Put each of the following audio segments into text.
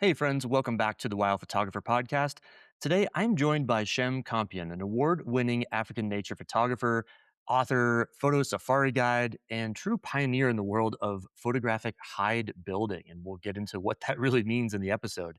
Hey, friends, welcome back to the Wild Photographer Podcast. Today, I'm joined by Shem Compion, an award winning African nature photographer, author, photo safari guide, and true pioneer in the world of photographic hide building. And we'll get into what that really means in the episode.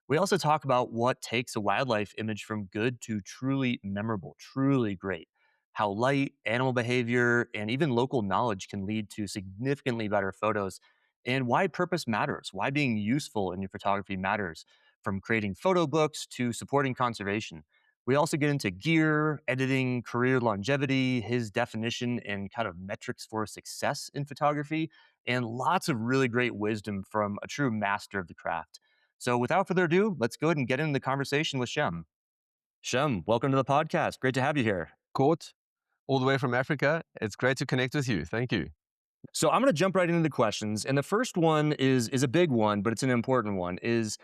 We also talk about what takes a wildlife image from good to truly memorable, truly great. How light, animal behavior, and even local knowledge can lead to significantly better photos and why purpose matters, why being useful in your photography matters, from creating photo books to supporting conservation. We also get into gear, editing, career longevity, his definition and kind of metrics for success in photography, and lots of really great wisdom from a true master of the craft. So, without further ado, let's go ahead and get into the conversation with Shem. Shem, welcome to the podcast. Great to have you here. Court, all the way from Africa. It's great to connect with you. Thank you. So I'm going to jump right into the questions, and the first one is a big one, but it's an important one. Is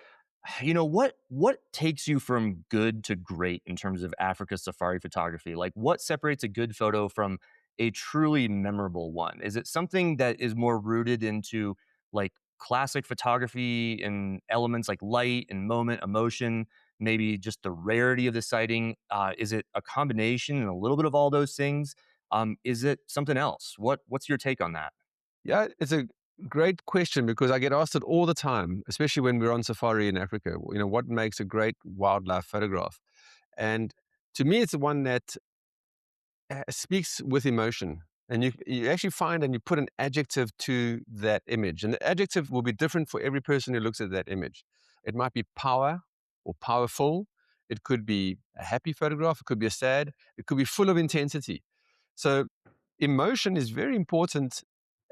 what takes you from good to great in terms of Africa safari photography? Like, what separates a good photo from a truly memorable one? Is it something that is more rooted into like classic photography and elements like light and moment, emotion? Maybe just the rarity of the sighting. Is it a combination and a little bit of all those things? Is it something else? What's your take on that? Yeah, it's a great question because I get asked it all the time, especially when we're on safari in Africa. What makes a great wildlife photograph? And to me, it's the one that speaks with emotion. And you actually find and you put an adjective to that image. And the adjective will be different for every person who looks at that image. It might be power or powerful. It could be a happy photograph. It could be a sad. It could be full of intensity. So emotion is very important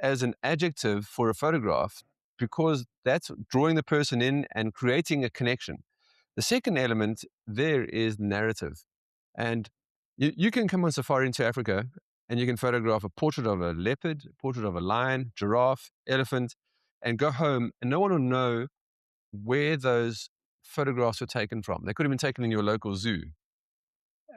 as an adjective for a photograph because that's drawing the person in and creating a connection. The second element there is narrative. And you can come on safari into Africa and you can photograph a portrait of a leopard, a portrait of a lion, giraffe, elephant, and go home and no one will know where those photographs were taken from. They could have been taken in your local zoo.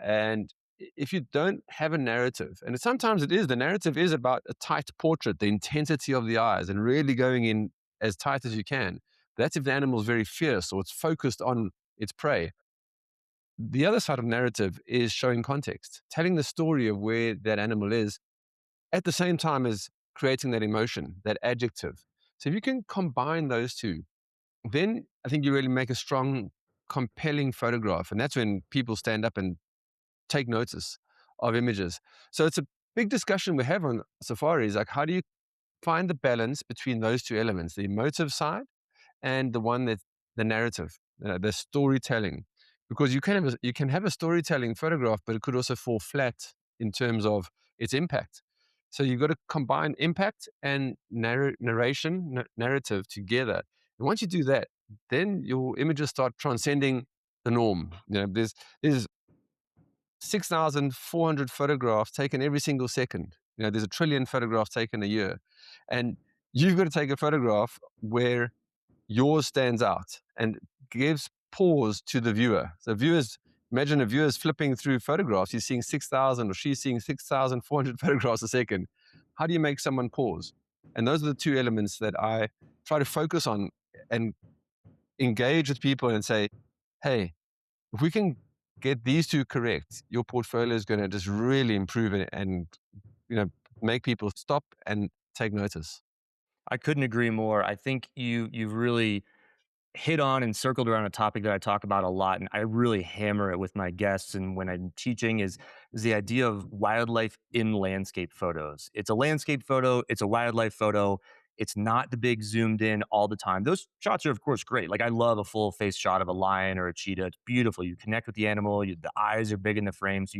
And if you don't have a narrative, and sometimes the narrative is about a tight portrait, the intensity of the eyes, and really going in as tight as you can. That's if the animal is very fierce or it's focused on its prey. The other side of narrative is showing context, telling the story of where that animal is at the same time as creating that emotion, that adjective. So if you can combine those two, then I think you really make a strong, compelling photograph. And that's when people stand up and take notice of images. So it's a big discussion we have on safaris. Like, how do you find the balance between those two elements, the emotive side and the one that's the narrative, the storytelling? Because you can have a storytelling photograph, but it could also fall flat in terms of its impact. So you've got to combine impact and narrative together. And once you do that, then your images start transcending the norm. There's 6,400 photographs taken every single second. There's a trillion photographs taken a year. And you've got to take a photograph where yours stands out and gives pause to the viewer. So imagine a viewer's flipping through photographs. He's seeing 6,000 or she's seeing 6,400 photographs a second. How do you make someone pause? And those are the two elements that I try to focus on and engage with people and say, hey, if we can get these two correct, your portfolio is going to just really improve it and make people stop and take notice. I couldn't agree more. I think you've really hit on and circled around a topic that I talk about a lot, and I really hammer it with my guests and when I'm teaching is the idea of wildlife in landscape photos. It's a landscape photo, it's a wildlife photo. It's not the big zoomed in all the time. Those shots are of course great. Like I love a full face shot of a lion or a cheetah. It's beautiful. You connect with the animal. The eyes are big in the frame, so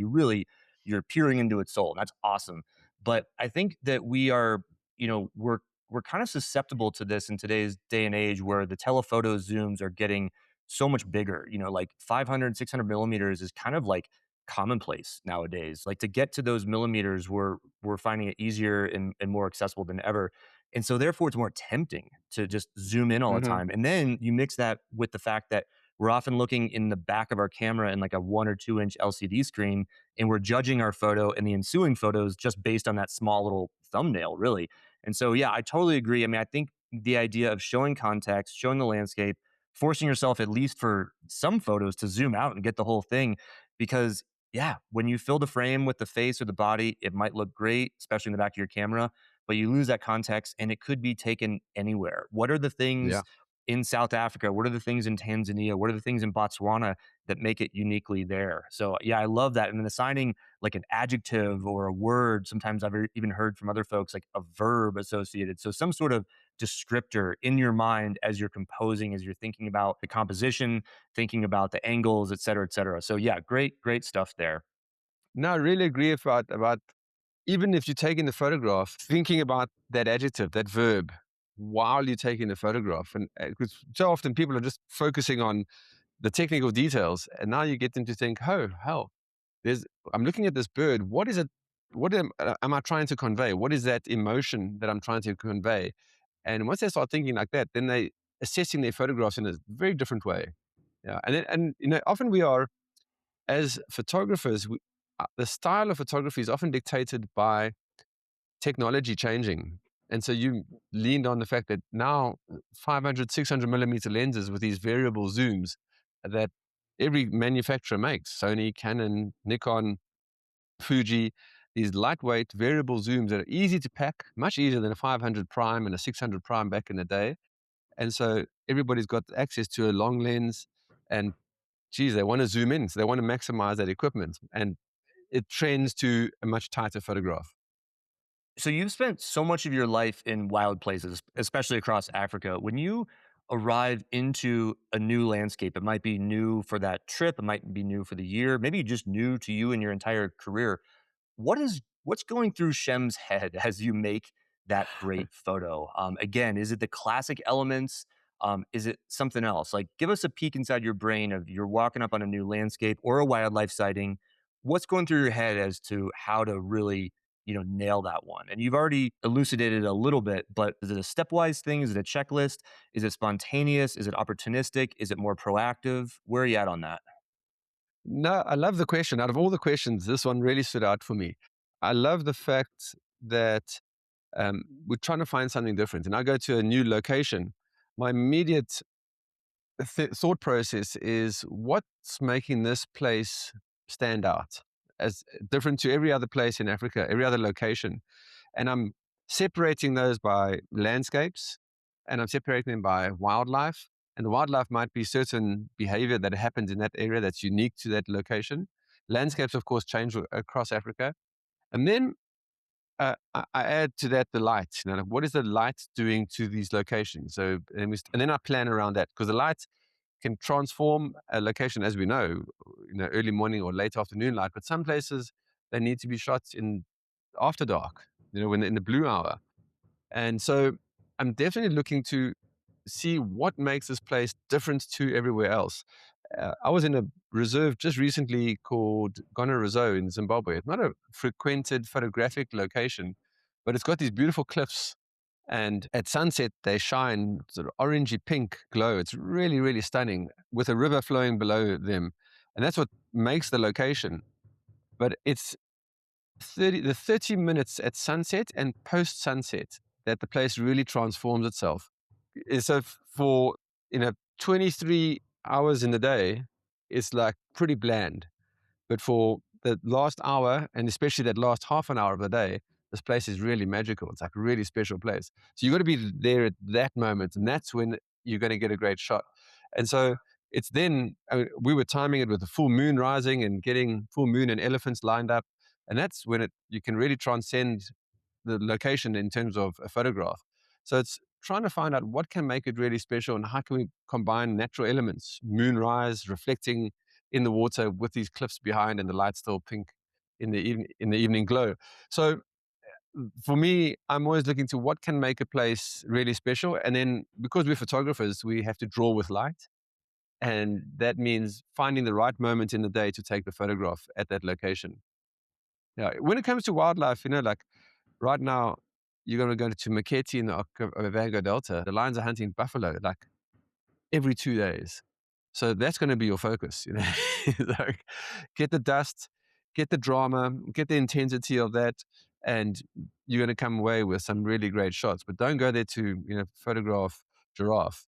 you're peering into its soul. And that's awesome. But I think that we are, we're kind of susceptible to this in today's day and age where the telephoto zooms are getting so much bigger. Like 500, 600 millimeters is kind of like commonplace nowadays. Like to get to those millimeters, we're finding it easier and more accessible than ever. And so therefore it's more tempting to just zoom in all the Mm-hmm. time. And then you mix that with the fact that we're often looking in the back of our camera in like a 1 or 2 inch LCD screen, and we're judging our photo and the ensuing photos just based on that small little thumbnail, really. And so, yeah, I totally agree. I mean, I think the idea of showing context, showing the landscape, forcing yourself, at least for some photos, to zoom out and get the whole thing. Because, yeah, when you fill the frame with the face or the body, it might look great, especially in the back of your camera, but you lose that context and it could be taken anywhere. What are the Yeah. things in South Africa? What are the things in Tanzania? What are the things in Botswana that make it uniquely there? So, yeah, I love that. And then assigning like an adjective or a word, sometimes I've even heard from other folks like a verb associated. So, some sort of descriptor in your mind as you're composing, as you're thinking about the composition, thinking about the angles, et cetera, et cetera. So, yeah, great stuff there. No, I really agree about even if you're taking the photograph, thinking about that adjective, that verb, while you're taking the photograph. And because so often people are just focusing on the technical details, and now you get them to think, oh, hell, there's, I'm looking at this bird. What is it? Am I trying to convey? What is that emotion that I'm trying to convey? And once they start thinking like that, then they assessing their photographs in a very different way. Yeah, and often we are as photographers, the style of photography is often dictated by technology changing. And so you leaned on the fact that now 500, 600 millimeter lenses with these variable zooms that every manufacturer makes, Sony, Canon, Nikon, Fuji, these lightweight variable zooms that are easy to pack, much easier than a 500 prime and a 600 prime back in the day. And so everybody's got access to a long lens and geez, they want to zoom in. So they want to maximize that equipment. And it trends to a much tighter photograph. So you've spent so much of your life in wild places, especially across Africa. When you arrive into a new landscape, it might be new for that trip, it might be new for the year, maybe just new to you in your entire career. What's going through Shem's head as you make that great photo? Again, is it the classic elements? Is it something else? Like, give us a peek inside your brain of you're walking up on a new landscape or a wildlife sighting. What's going through your head as to how to really, nail that one? And you've already elucidated a little bit, but is it a stepwise thing? Is it a checklist? Is it spontaneous? Is it opportunistic? Is it more proactive? Where are you at on that? No, I love the question. Out of all the questions, this one really stood out for me. I love the fact that we're trying to find something different. And I go to a new location. My immediate thought process is what's making this place stand out as different to every other place in Africa, every other location. And I'm separating those by landscapes and I'm separating them by wildlife. And the wildlife might be certain behavior that happens in that area that's unique to that location. Landscapes, of course, change across Africa. And then I add to that the light. Like, what is the light doing to these locations? So, and then I plan around that because the light can transform a location, as we know, early morning or late afternoon light. But some places they need to be shot in after dark, when in the blue hour. And so I'm definitely looking to see what makes this place different to everywhere else. I was in a reserve just recently called Ghana Reserve in Zimbabwe. It's not a frequented photographic location, but it's got these beautiful cliffs. And at sunset, they shine sort of orangey pink glow. It's really, really stunning with a river flowing below them. And that's what makes the location. But it's 30 minutes at sunset and post sunset that the place really transforms itself. So for 23 hours in the day, it's like pretty bland. But for the last hour, and especially that last half an hour of the day, this place is really magical. It's like a really special place. So you've got to be there at that moment, and that's when you're going to get a great shot. And so it's then, we were timing it with the full moon rising and getting full moon and elephants lined up. And that's when you can really transcend the location in terms of a photograph. So it's trying to find out what can make it really special and how can we combine natural elements, moonrise reflecting in the water with these cliffs behind and the light still pink in the evening glow. So for me, I'm always looking to what can make a place really special. And then because we're photographers, we have to draw with light. And that means finding the right moment in the day to take the photograph at that location. Yeah. When it comes to wildlife, like right now, you're going to go to Maketi in the Okavango Delta. The lions are hunting buffalo like every 2 days. So that's going to be your focus. Like, get the dust, get the drama, get the intensity of that, and you're going to come away with some really great shots. But don't go there to photograph giraffe.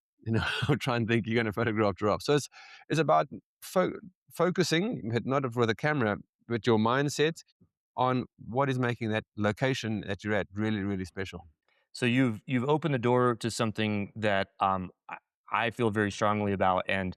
try and think you're going to photograph giraffe. So it's about fo- focusing, but not with a camera, but your mindset on what is making that location that you're at really, really special. So you've opened the door to something that I feel very strongly about, and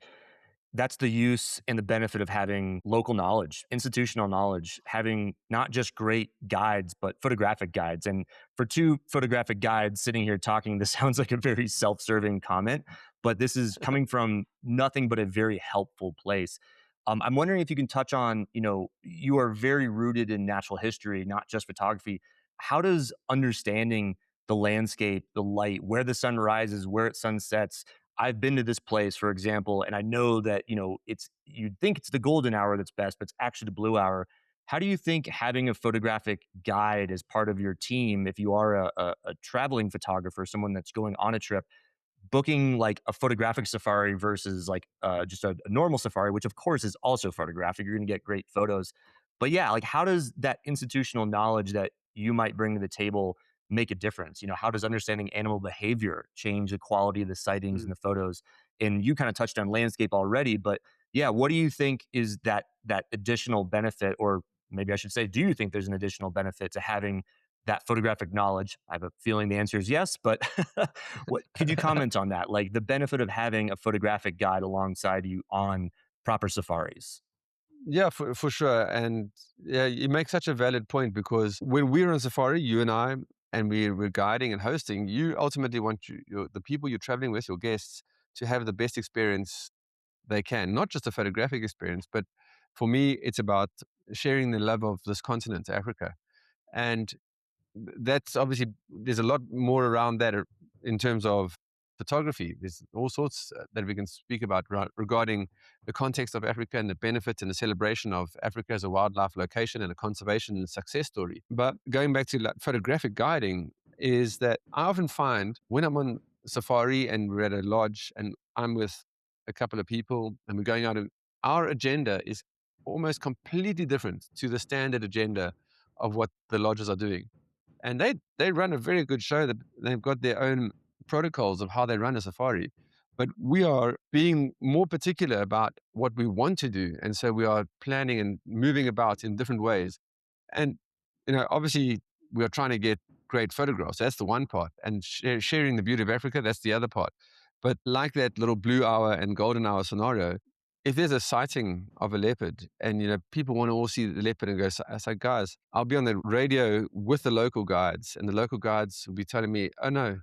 that's the use and the benefit of having local knowledge, institutional knowledge, having not just great guides, but photographic guides. And for two photographic guides sitting here talking, this sounds like a very self serving comment, but this is coming from nothing but a very helpful place. I'm wondering if you can touch on, you are very rooted in natural history, not just photography. How does understanding the landscape, the light, where the sun rises, where it sunsets, I've been to this place, for example, and I know that, it's you'd think it's the golden hour that's best, but it's actually the blue hour. How do you think having a photographic guide as part of your team, if you are a traveling photographer, someone that's going on a trip, booking like a photographic safari versus like just a normal safari, which of course is also photographic, you're going to get great photos. But yeah, like how does that institutional knowledge that you might bring to the table make a difference? How does understanding animal behavior change the quality of the sightings and Mm. the photos? And you kind of touched on landscape already, but yeah, what do you think is that additional benefit, or maybe I should say, do you think there's an additional benefit to having that photographic knowledge? I have a feeling the answer is yes, but what could you comment on that? Like the benefit of having a photographic guide alongside you on proper safaris. Yeah, for sure. And yeah, you make such a valid point because when we're on safari, you and I, and we're guiding and hosting, you ultimately want the people you're traveling with, your guests, to have the best experience they can, not just a photographic experience, but for me, it's about sharing the love of this continent, Africa. And that's obviously, there's a lot more around that in terms of photography. There's all sorts that we can speak about regarding the context of Africa and the benefits and the celebration of Africa as a wildlife location and a conservation success story. But going back to like photographic guiding, is that I often find when I'm on safari and we're at a lodge and I'm with a couple of people and we're going out, and our agenda is almost completely different to the standard agenda of what the lodges are doing, and they run a very good show. That they've got their own protocols of how they run a safari, but we are being more particular about what we want to do, and so we are planning and moving about in different ways. And obviously, we are trying to get great photographs. That's the one part, and sharing the beauty of Africa. That's the other part. But like that little blue hour and golden hour scenario, if there's a sighting of a leopard and people want to all see the leopard and go, I say, guys, I'll be on the radio with the local guides, and the local guides will be telling me, oh no,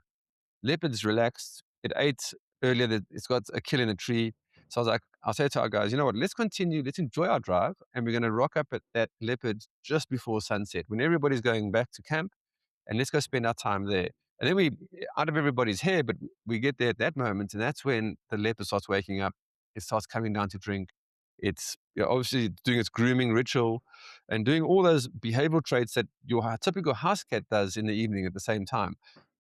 leopard's relaxed. It ate earlier. That it's got a kill in a tree. So I was like, I'll say to our guys, you know what? Let's continue. Let's enjoy our drive, and we're going to rock up at that leopard just before sunset when everybody's going back to camp, and let's go spend our time there. And then we, out of everybody's hair, but we get there at that moment, and that's when the leopard starts waking up. It starts coming down to drink. It's obviously doing its grooming ritual and doing all those behavioral traits that your typical house cat does in the evening at the same time.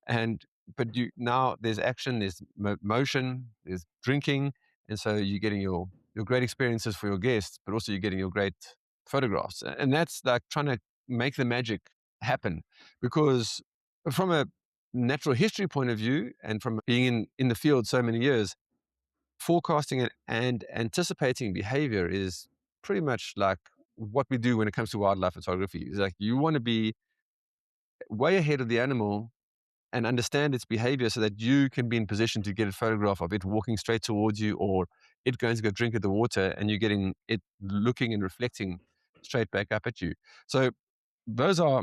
And but now there's action, there's motion, there's drinking, and so you're getting your great experiences for your guests, but also you're getting your great photographs. And that's like trying to make the magic happen, because from a natural history point of view and from being in the field so many years, forecasting and anticipating behavior is pretty much like what we do when it comes to wildlife photography. It's like you want to be way ahead of the animal and understand its behavior so that you can be in position to get a photograph of it walking straight towards you, or it going to go drink at the water and you're getting it looking and reflecting straight back up at you. So those are,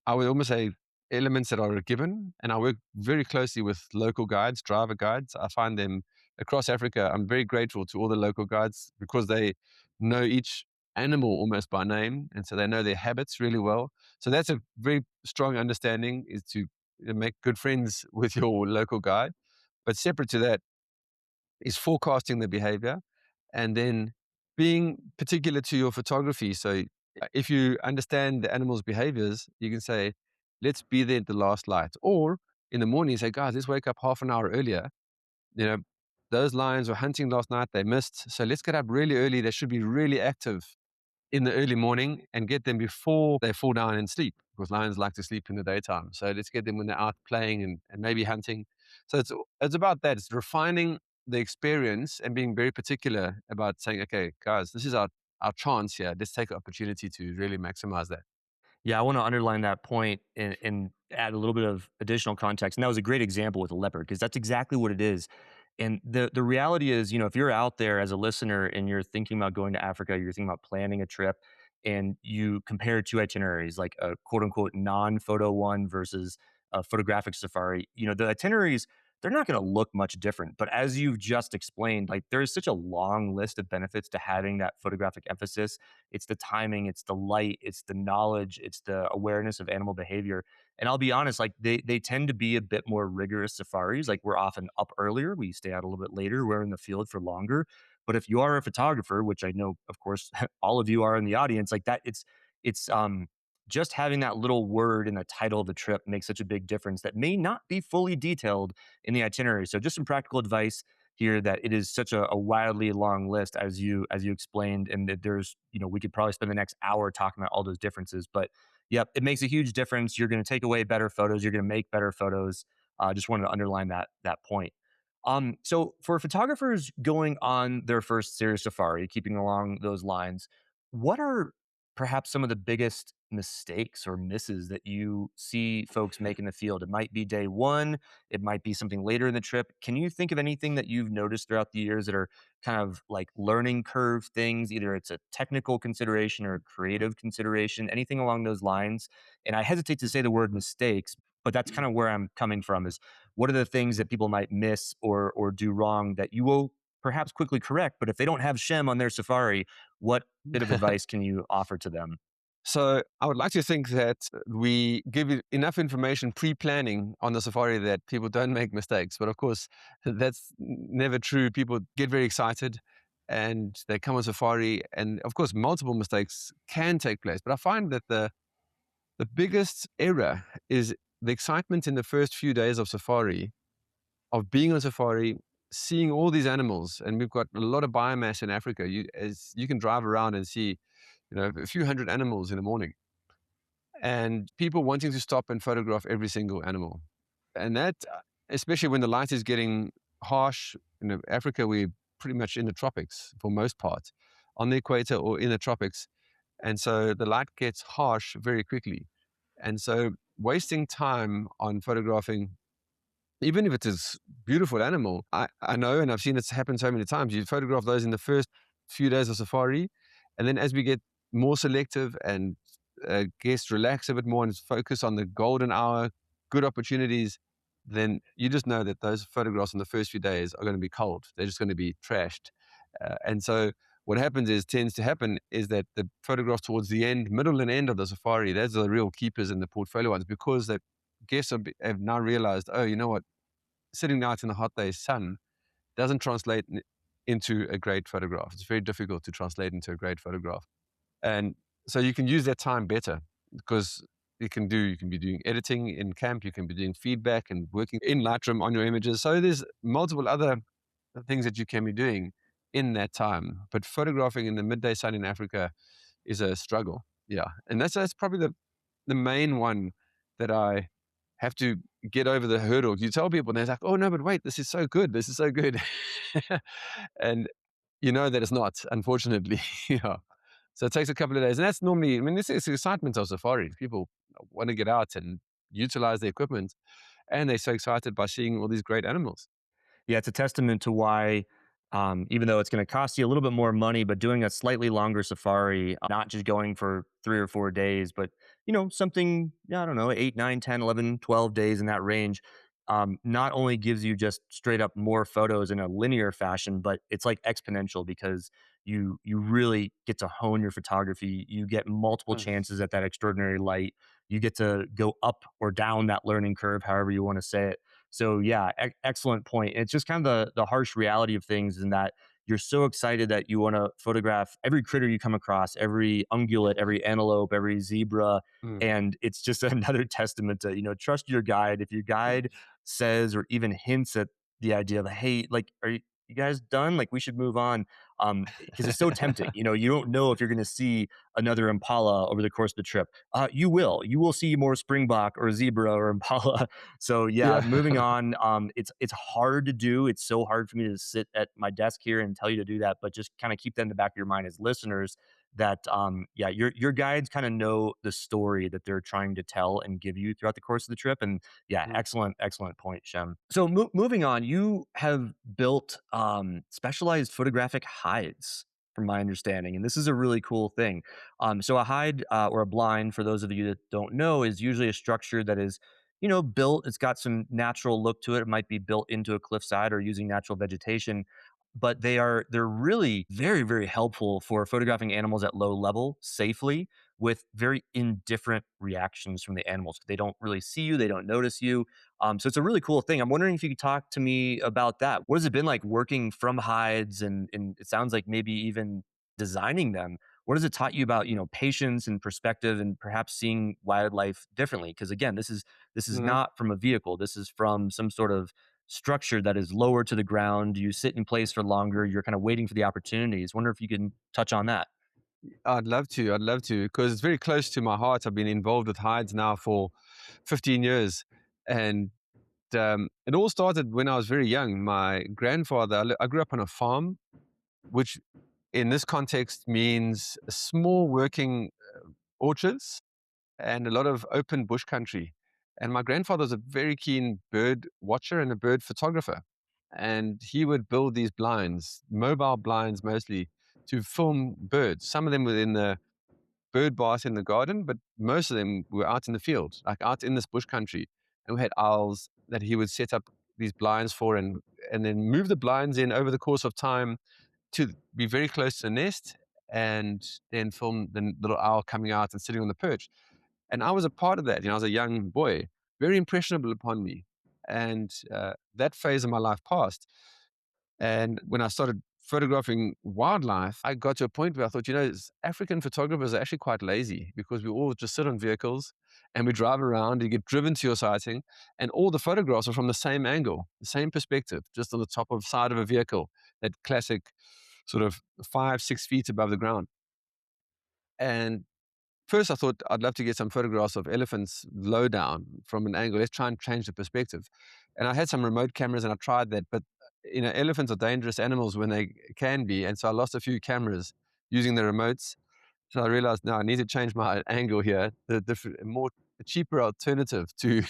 I would almost say, elements that are a given. And I work very closely with local guides, driver guides. I find them across Africa. I'm very grateful to all the local guides because they know each animal almost by name. And so they know their habits really well. So that's a very strong understanding, is to make good friends with your local guide. But separate to that is forecasting the behavior and then being particular to your photography. So if you understand the animal's behaviors, you can say, let's be there at the last light. Or in the morning, say, guys, let's wake up half an hour earlier. You know, those lions were hunting last night, they missed. So let's get up really early. They should be really active in the early morning and get them before they fall down and sleep, because lions like to sleep in the daytime. So let's get them when they're out playing and maybe hunting. So it's about that. It's refining the experience and being very particular about saying, okay, guys, this is our chance here. Let's take the opportunity to really maximize that. Yeah, I want to underline that point and add a little bit of additional context. And that was a great example with a leopard because that's exactly what it is. And the reality is, if you're out there as a listener and you're thinking about going to Africa, you're thinking about planning a trip, and you compare two itineraries, like a quote unquote non-photo one versus a photographic safari, the itineraries, they're not going to look much different. But as you've just explained, like there is such a long list of benefits to having that photographic emphasis. It's the timing, it's the light, it's the knowledge, it's the awareness of animal behavior. And I'll be honest, like they tend to be a bit more rigorous safaris. Like we're often up earlier, we stay out a little bit later, we're in the field for longer. But if you are a photographer, which I know, of course, all of you are in the audience, like that, it's just having that little word in the title of the trip makes such a big difference that may not be fully detailed in the itinerary. So just some practical advice here that it is such a wildly long list as you explained, and that there's we could probably spend the next hour talking about all those differences. But yep, it makes a huge difference. You're going to take away better photos. You're going to make better photos. Just wanted to underline that point. So for photographers going on their first serious safari, keeping along those lines, what are perhaps some of the biggest mistakes or misses that you see folks make in the field? It might be day one, it might be something later in the trip. Can you think of anything that you've noticed throughout the years that are kind of like learning curve things? Either it's a technical consideration or a creative consideration, anything along those lines? And I hesitate to say the word mistakes, but that's kind of where I'm coming from is what are the things that people might miss or do wrong that you will perhaps quickly correct? But if they don't have Shem on their safari, what bit of advice can you offer to them? So I would like to think that we give you enough information pre-planning on the safari that people don't make mistakes. But of course, that's never true. People get very excited and they come on safari, and of course, multiple mistakes can take place. But I find that the biggest error is the excitement in the first few days of safari, of being on safari, seeing all these animals, and we've got a lot of biomass in Africa. As you can drive around and see, a few hundred animals in the morning, and people wanting to stop and photograph every single animal. And that, especially when the light is getting harsh, Africa, we're pretty much in the tropics for most part, on the equator or in the tropics. And so the light gets harsh very quickly. And so wasting time on photographing, even if it's a beautiful animal, I know, and I've seen it happen so many times. You photograph those in the first few days of safari, and then as we get more selective and guests relax a bit more and focus on the golden hour, good opportunities, then you just know that those photographs in the first few days are going to be cold. They're just going to be trashed. And so what tends to happen is that the photographs towards the end, middle and end of the safari, those are the real keepers in the portfolio ones, because that guests have now realized, oh, you know what? Sitting out in the hot day sun doesn't translate into a great photograph. It's very difficult to translate into a great photograph. And so you can use that time better, because you can be doing editing in camp, you can be doing feedback and working in Lightroom on your images. So there's multiple other things that you can be doing in that time. But photographing in the midday sun in Africa is a struggle. Yeah. And that's probably the main one that I have to get over the hurdle. You tell people and they're like, oh no, but wait, this is so good. This is so good. And you know that it's not, unfortunately. Yeah. So it takes a couple of days. And that's normally, I mean, this is the excitement of safari. People want to get out and utilize the equipment. And they're so excited by seeing all these great animals. Yeah, it's a testament to why, even though it's going to cost you a little bit more money, but doing a slightly longer safari, not just going for 3 or 4 days, but something, yeah, I don't know, 8, 9, 10, 11, 12 days in that range, not only gives you just straight up more photos in a linear fashion, but it's like exponential because you really get to hone your photography. You get multiple Mm. chances at that extraordinary light. You get to go up or down that learning curve, however you want to say it. So yeah, excellent point. It's just kind of the harsh reality of things in that you're so excited that you want to photograph every critter you come across, every ungulate, every antelope, every zebra, Mm. and it's just another testament to trust your guide. If your guide says or even hints at the idea of, hey, like, are you you guys done? Like, we should move on. Because it's so tempting. You know, you don't know if you're going to see another impala over the course of the trip. You will. You will see more springbok or zebra or impala. So yeah, Yeah. moving on. It's hard to do. It's so hard for me to sit at my desk here and tell you to do that, but just kind of keep that in the back of your mind as listeners that yeah, your guides kind of know the story that they're trying to tell and give you throughout the course of the trip. And yeah, Mm, excellent point, Shem. So moving on, you have built specialized photographic hides, from my understanding, and this is a really cool thing. So a hide or a blind, for those of you that don't know, is usually a structure that is, you know, built. It's got some natural look to it. It might be built into a cliffside or using natural vegetation, but they're really very helpful for photographing animals at low level safely with very indifferent reactions from the animals. They don't really see you, they don't notice you. So it's a really cool thing. I'm wondering if you could talk to me about that. What has it been like working from hides, and it sounds like maybe even designing them? What has it taught you about, you know, patience and perspective and perhaps seeing wildlife differently? Because again, this is mhm. not from a vehicle. This is from some sort of structure that is lower to the ground. You sit in place for longer. You're kind of waiting for the opportunities. Wonder if you can touch on that. I'd love to. I'd love to because it's very close to my heart. I've been involved with hides now for 15 years. And it all started when I was very young. My grandfather, I grew up on a farm, which in this context means small working orchards and a lot of open bush country. And my grandfather was a very keen bird watcher and a bird photographer. And he would build these blinds, mobile blinds mostly, to film birds. Some of them were in the bird bath in the garden, but most of them were out in the field, like out in this bush country. And we had owls that he would set up these blinds for and then move the blinds in over the course of time to be very close to the nest and then film the little owl coming out and sitting on the perch. And I was a part of that. You know, I was a young boy, very impressionable upon me. And that phase of my life passed. And when I started photographing wildlife, I got to a point where I thought, you know, African photographers are actually quite lazy because we all just sit on vehicles and we drive around, you get driven to your sighting, and all the photographs are from the same angle, the same perspective, just on the top of side of a vehicle, that classic sort of 5, 6 feet above the ground. And first, I thought I'd love to get some photographs of elephants low down from an angle. Let's try and change the perspective. And I had some remote cameras and I tried that, but you know, elephants are dangerous animals when they can be. And so I lost a few cameras using the remotes. So I realized now I need to change my angle here. The different, more a cheaper alternative to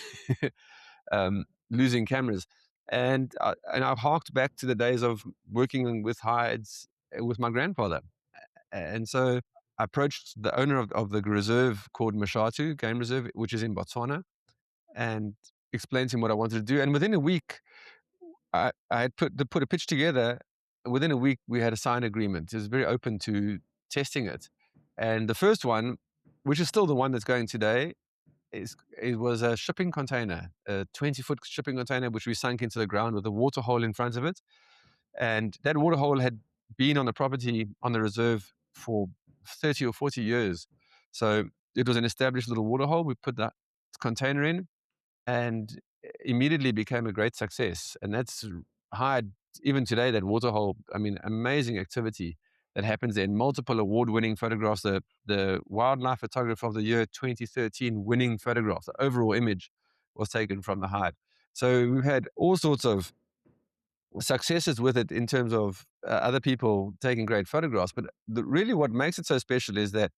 losing cameras. And I harked back to the days of working with hides with my grandfather. And so I approached the owner of the reserve called Mashatu Game Reserve, which is in Botswana, and explained to him what I wanted to do. And within a week, I had put a pitch together. Within a week, we had a signed agreement. It was very open to testing it. And the first one, which is still the one that's going today, it was a shipping container, a 20-foot shipping container, which we sunk into the ground with a water hole in front of it. And that water hole had been on the property on the reserve for 30 or 40 years. So it was an established little water hole. We put that container in and immediately became a great success. And that's hard even today, that water hole. I mean, amazing activity that happens there. Multiple award winning photographs. The Wildlife Photographer of the Year 2013 winning photograph, the overall image was taken from the hive. So we've had all sorts of successes with it in terms of other people taking great photographs. But really, what makes it so special is that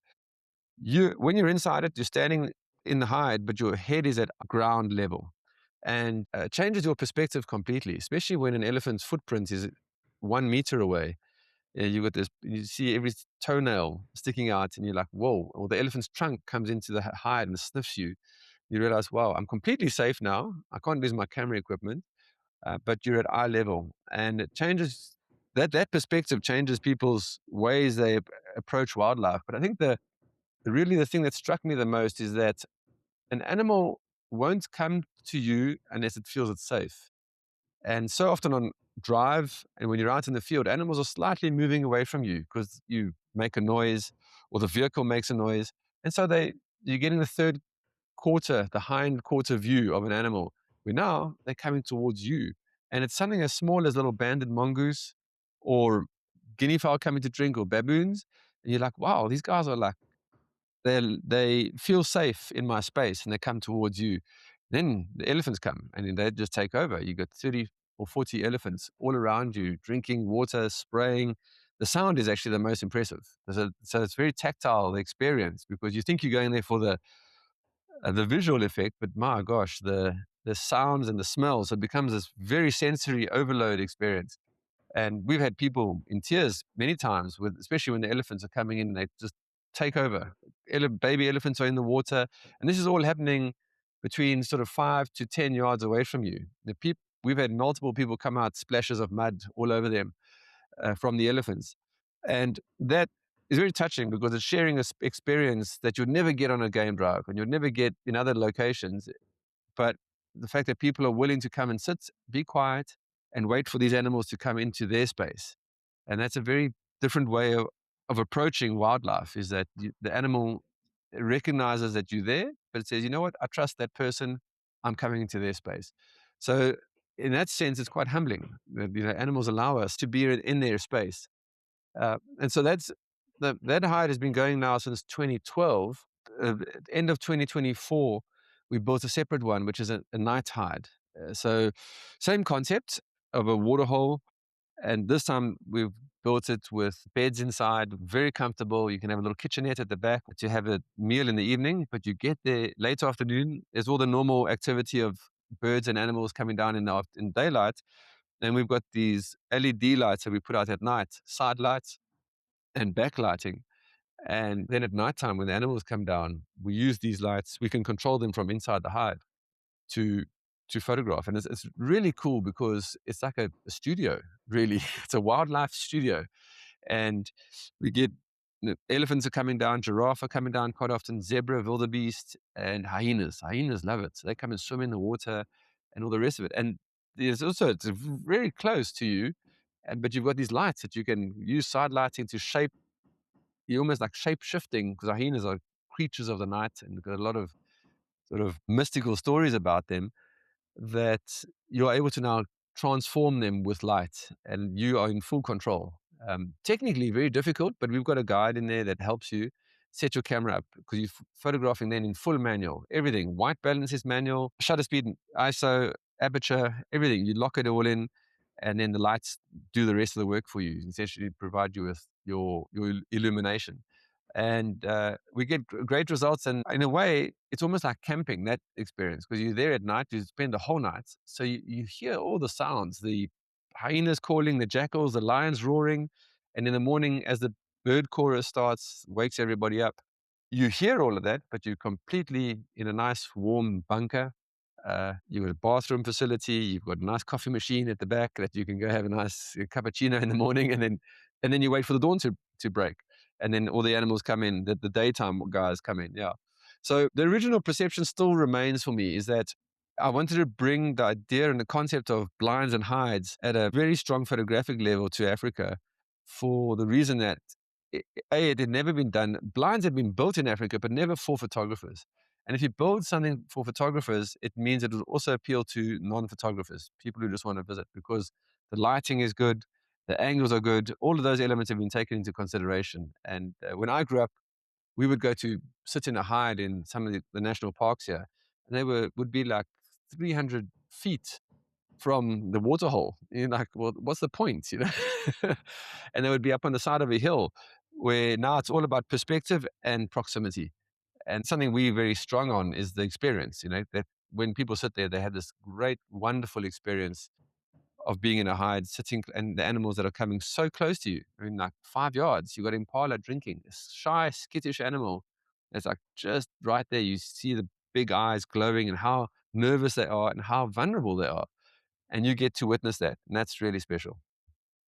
when you're inside it, you're standing in the hide, but your head is at ground level, and changes your perspective completely. Especially when an elephant's footprint is 1 meter away. You got this. You see every toenail sticking out, and you're like, "Whoa!" Or the elephant's trunk comes into the hide and sniffs you. You realize, "Wow, I'm completely safe now. I can't lose my camera equipment." But you're at eye level, and it changes that perspective changes people's ways they approach wildlife. But I think the thing that struck me the most is that an animal won't come to you unless it feels it's safe. And so often on drive and when you're out in the field, animals are slightly moving away from you because you make a noise or the vehicle makes a noise, and so you're getting the third quarter, the hind quarter view of an animal. Where now they're coming towards you, And it's something as small as little banded mongoose or guinea fowl coming to drink or baboons. And you're like, wow, these guys are like, they feel safe in my space and they come towards you. Then the elephants come and then they just take over. You got 30 or 40 elephants all around you, drinking water, spraying. The sound is actually the most impressive. So it's very tactile, the experience, because you think you're going there for the visual effect, but my gosh, the sounds and the smells, it becomes this very sensory overload experience. And we've had people in tears many times, with especially when the elephants are coming in and they just take over. Baby elephants are in the water, and this is all happening between sort of 5 to 10 yards away from you. We've had multiple people come out, splashes of mud all over them from the elephants, and that is very touching because it's sharing a experience that you'd never get on a game drive and you'd never get in other locations. But the fact that people are willing to come and sit, be quiet, and wait for these animals to come into their space. And that's a very different way of approaching wildlife, is that the animal recognizes that you're there, but it says, you know what, I trust that person, I'm coming into their space. So in that sense, it's quite humbling that, animals allow us to be in their space. And so that hide has been going now since 2012. At the end of 2024, we built a separate one, which is a night hide. So same concept of a water hole, and this time we've built it with beds inside, very comfortable. You can have a little kitchenette at the back to have a meal in the evening, but you get there late afternoon. There's all the normal activity of birds and animals coming down in daylight. And we've got these LED lights that we put out at night, side lights and backlighting. And then at nighttime, when the animals come down, we use these lights. We can control them from inside the hive to photograph, and it's really cool because it's like a studio. Really, it's a wildlife studio, and we get elephants are coming down, giraffe are coming down quite often, zebra, wildebeest, and hyenas. Hyenas love it, so they come and swim in the water, and all the rest of it. And there's also it's very close to you, and but you've got these lights that you can use side lighting to shape. You're almost like shape shifting because hyenas are creatures of the night and got a lot of sort of mystical stories about them, that you're able to now transform them with light and you are in full control. Technically very difficult, but we've got a guide in there that helps you set your camera up because you're photographing then in full manual. Everything, white balance is manual, shutter speed, ISO, aperture, everything. You lock it all in, and then the lights do the rest of the work for you, essentially provide you with your illumination. And we get great results. And in a way, it's almost like camping, that experience, because you're there at night, you spend the whole night. So you hear all the sounds, the hyenas calling, the jackals, the lions roaring. And in the morning, as the bird chorus starts, wakes everybody up, you hear all of that, but you're completely in a nice warm bunker. You've got a bathroom facility. You've got a nice coffee machine at the back that you can go have a nice cappuccino in the morning, and then you wait for the dawn to break, and then all the animals come in. The daytime guys come in. Yeah. So the original perception still remains for me is that I wanted to bring the idea and the concept of blinds and hides at a very strong photographic level to Africa, for the reason that it had never been done. Blinds had been built in Africa, but never for photographers. And if you build something for photographers, it means it will also appeal to non-photographers, people who just want to visit, because the lighting is good, the angles are good, all of those elements have been taken into consideration. And when I grew up, we would go to sit in a hide in some of the national parks here, and they would be like 300 feet from the water hole. You're like, well, what's the point, And they would be up on the side of a hill, where now it's all about perspective and proximity. And something we're very strong on is the experience, that when people sit there, they have this great, wonderful experience of being in a hide, sitting, and the animals that are coming so close to you. I mean, like 5 yards, you got impala drinking, a shy, skittish animal. It's like just right there. You see the big eyes glowing and how nervous they are and how vulnerable they are. And you get to witness that. And that's really special.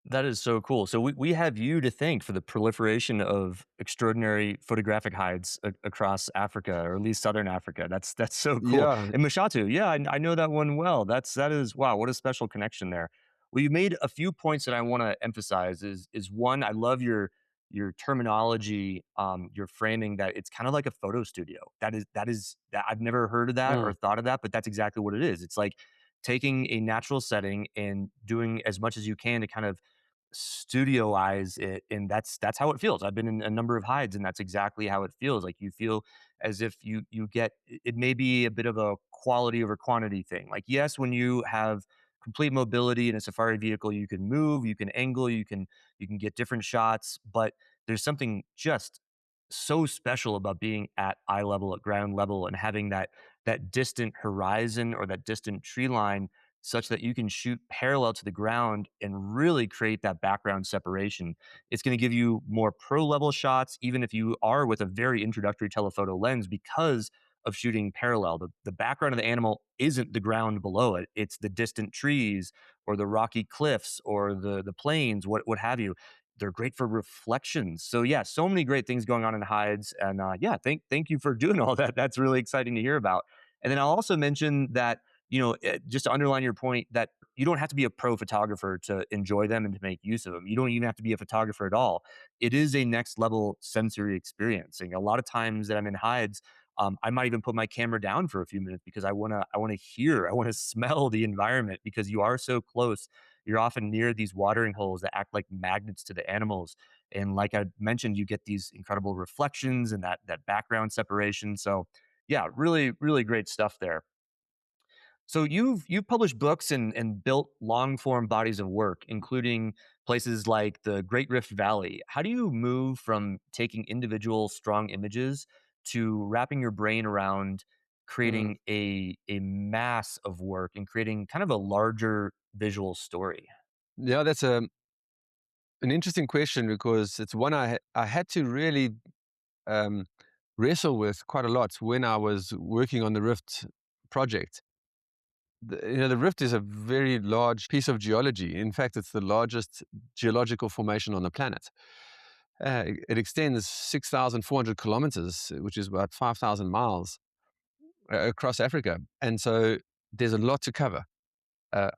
That is so cool. So we have you to thank for the proliferation of extraordinary photographic hides across Africa, or at least Southern Africa. That's so cool. Yeah. And Mashatu, yeah, I know that one well. That is wow, what a special connection there. Well, you made a few points that I want to emphasize. Is one, I love your terminology, your framing that it's kind of like a photo studio. That I've never heard of that or Mm. thought of that, but that's exactly what it is. It's like taking a natural setting and doing as much as you can to kind of studioize it, and that's how it feels. I've been in a number of hides, and that's exactly how it feels. Like, you feel as if you get it may be a bit of a quality over quantity thing. Like, yes, when you have complete mobility in a safari vehicle, you can move, you can angle, you can get different shots, but there's something just so special about being at eye level, at ground level, and having that distant horizon or that distant tree line such that you can shoot parallel to the ground and really create that background separation. It's going to give you more pro level shots, even if you are with a very introductory telephoto lens, because of shooting parallel. The background of the animal isn't the ground below it, it's the distant trees or the rocky cliffs or the plains, what have you. They're great for reflections. So yeah, so many great things going on in hides, and yeah, thank you for doing all that. That's really exciting to hear about. And then I'll also mention that, just to underline your point, that you don't have to be a pro photographer to enjoy them and to make use of them. You don't even have to be a photographer at all. It is a next level sensory experience. And a lot of times that I'm in hides, I might even put my camera down for a few minutes because I want to hear, I want to smell the environment, because you are so close. You're often near these watering holes that act like magnets to the animals. And like I mentioned, you get these incredible reflections and that background separation. So yeah, really, really great stuff there. So you've published books and built long form bodies of work, including places like the Great Rift Valley. How do you move from taking individual strong images to wrapping your brain around Mm. creating a mass of work and creating kind of a larger visual story? Yeah, that's an interesting question because it's one I had to really um, wrestle with quite a lot when I was working on the Rift project. The Rift is a very large piece of geology. In fact, it's the largest geological formation on the planet. It extends 6,400 kilometers, which is about 5,000 miles across Africa. And so there's a lot to cover.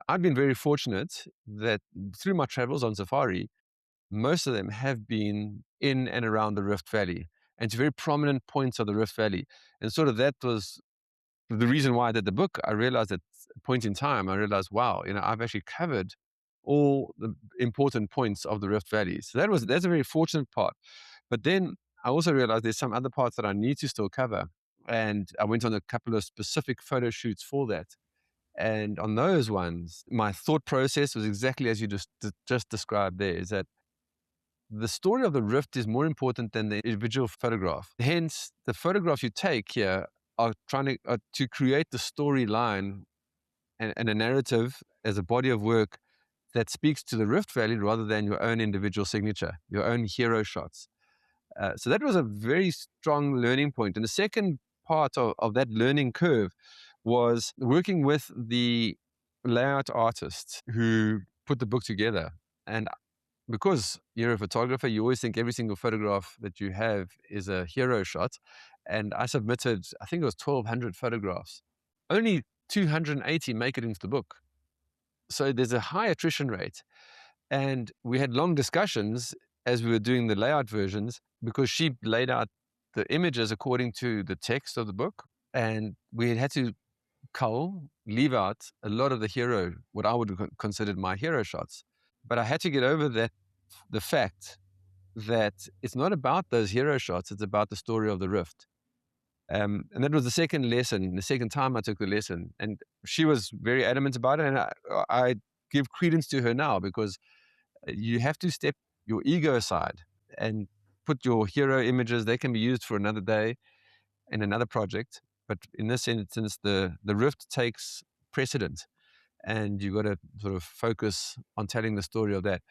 I've been very fortunate that through my travels on safari, most of them have been in and around the Rift Valley and to very prominent points of the Rift Valley. And sort of that was the reason why I did the book. I realized at a point in time, I realized, wow, I've actually covered all the important points of the Rift Valley. So that's a very fortunate part. But then I also realized there's some other parts that I need to still cover. And I went on a couple of specific photo shoots for that. And on those ones, my thought process was exactly as you just described there, is that the story of the rift is more important than the individual photograph. Hence, the photographs you take here are trying to create the storyline and a narrative as a body of work that speaks to the Rift Valley rather than your own individual signature, your own hero shots. So that was a very strong learning point. And the second part of that learning curve was working with the layout artist who put the book together. And because you're a photographer, you always think every single photograph that you have is a hero shot. And I submitted, I think it was 1,200 photographs. Only 280 make it into the book. So there's a high attrition rate. And we had long discussions as we were doing the layout versions because she laid out the images according to the text of the book. And we had to leave out a lot of the hero, what I would have considered my hero shots. But I had to get over the fact that it's not about those hero shots, it's about the story of the rift. And that was the second lesson, the second time I took the lesson. And she was very adamant about it. And I give credence to her now because you have to step your ego aside and put your hero images, they can be used for another day in another project. But in this instance, the rift takes precedent and you've got to sort of focus on telling the story of that.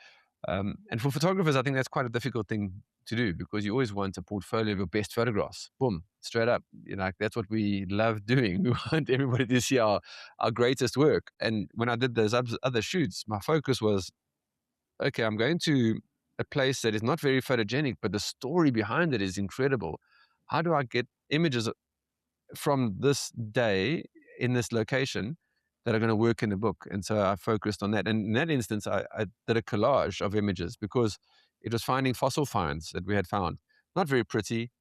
And for photographers, I think that's quite a difficult thing to do because you always want a portfolio of your best photographs. Boom, straight up. That's what we love doing. We want everybody to see our greatest work. And when I did those other shoots, my focus was, okay, I'm going to a place that is not very photogenic, but the story behind it is incredible. How do I get images from this day in this location that are going to work in the book? And so I focused on that. And in that instance, I did a collage of images because it was finding fossil finds that we had found. Not very pretty,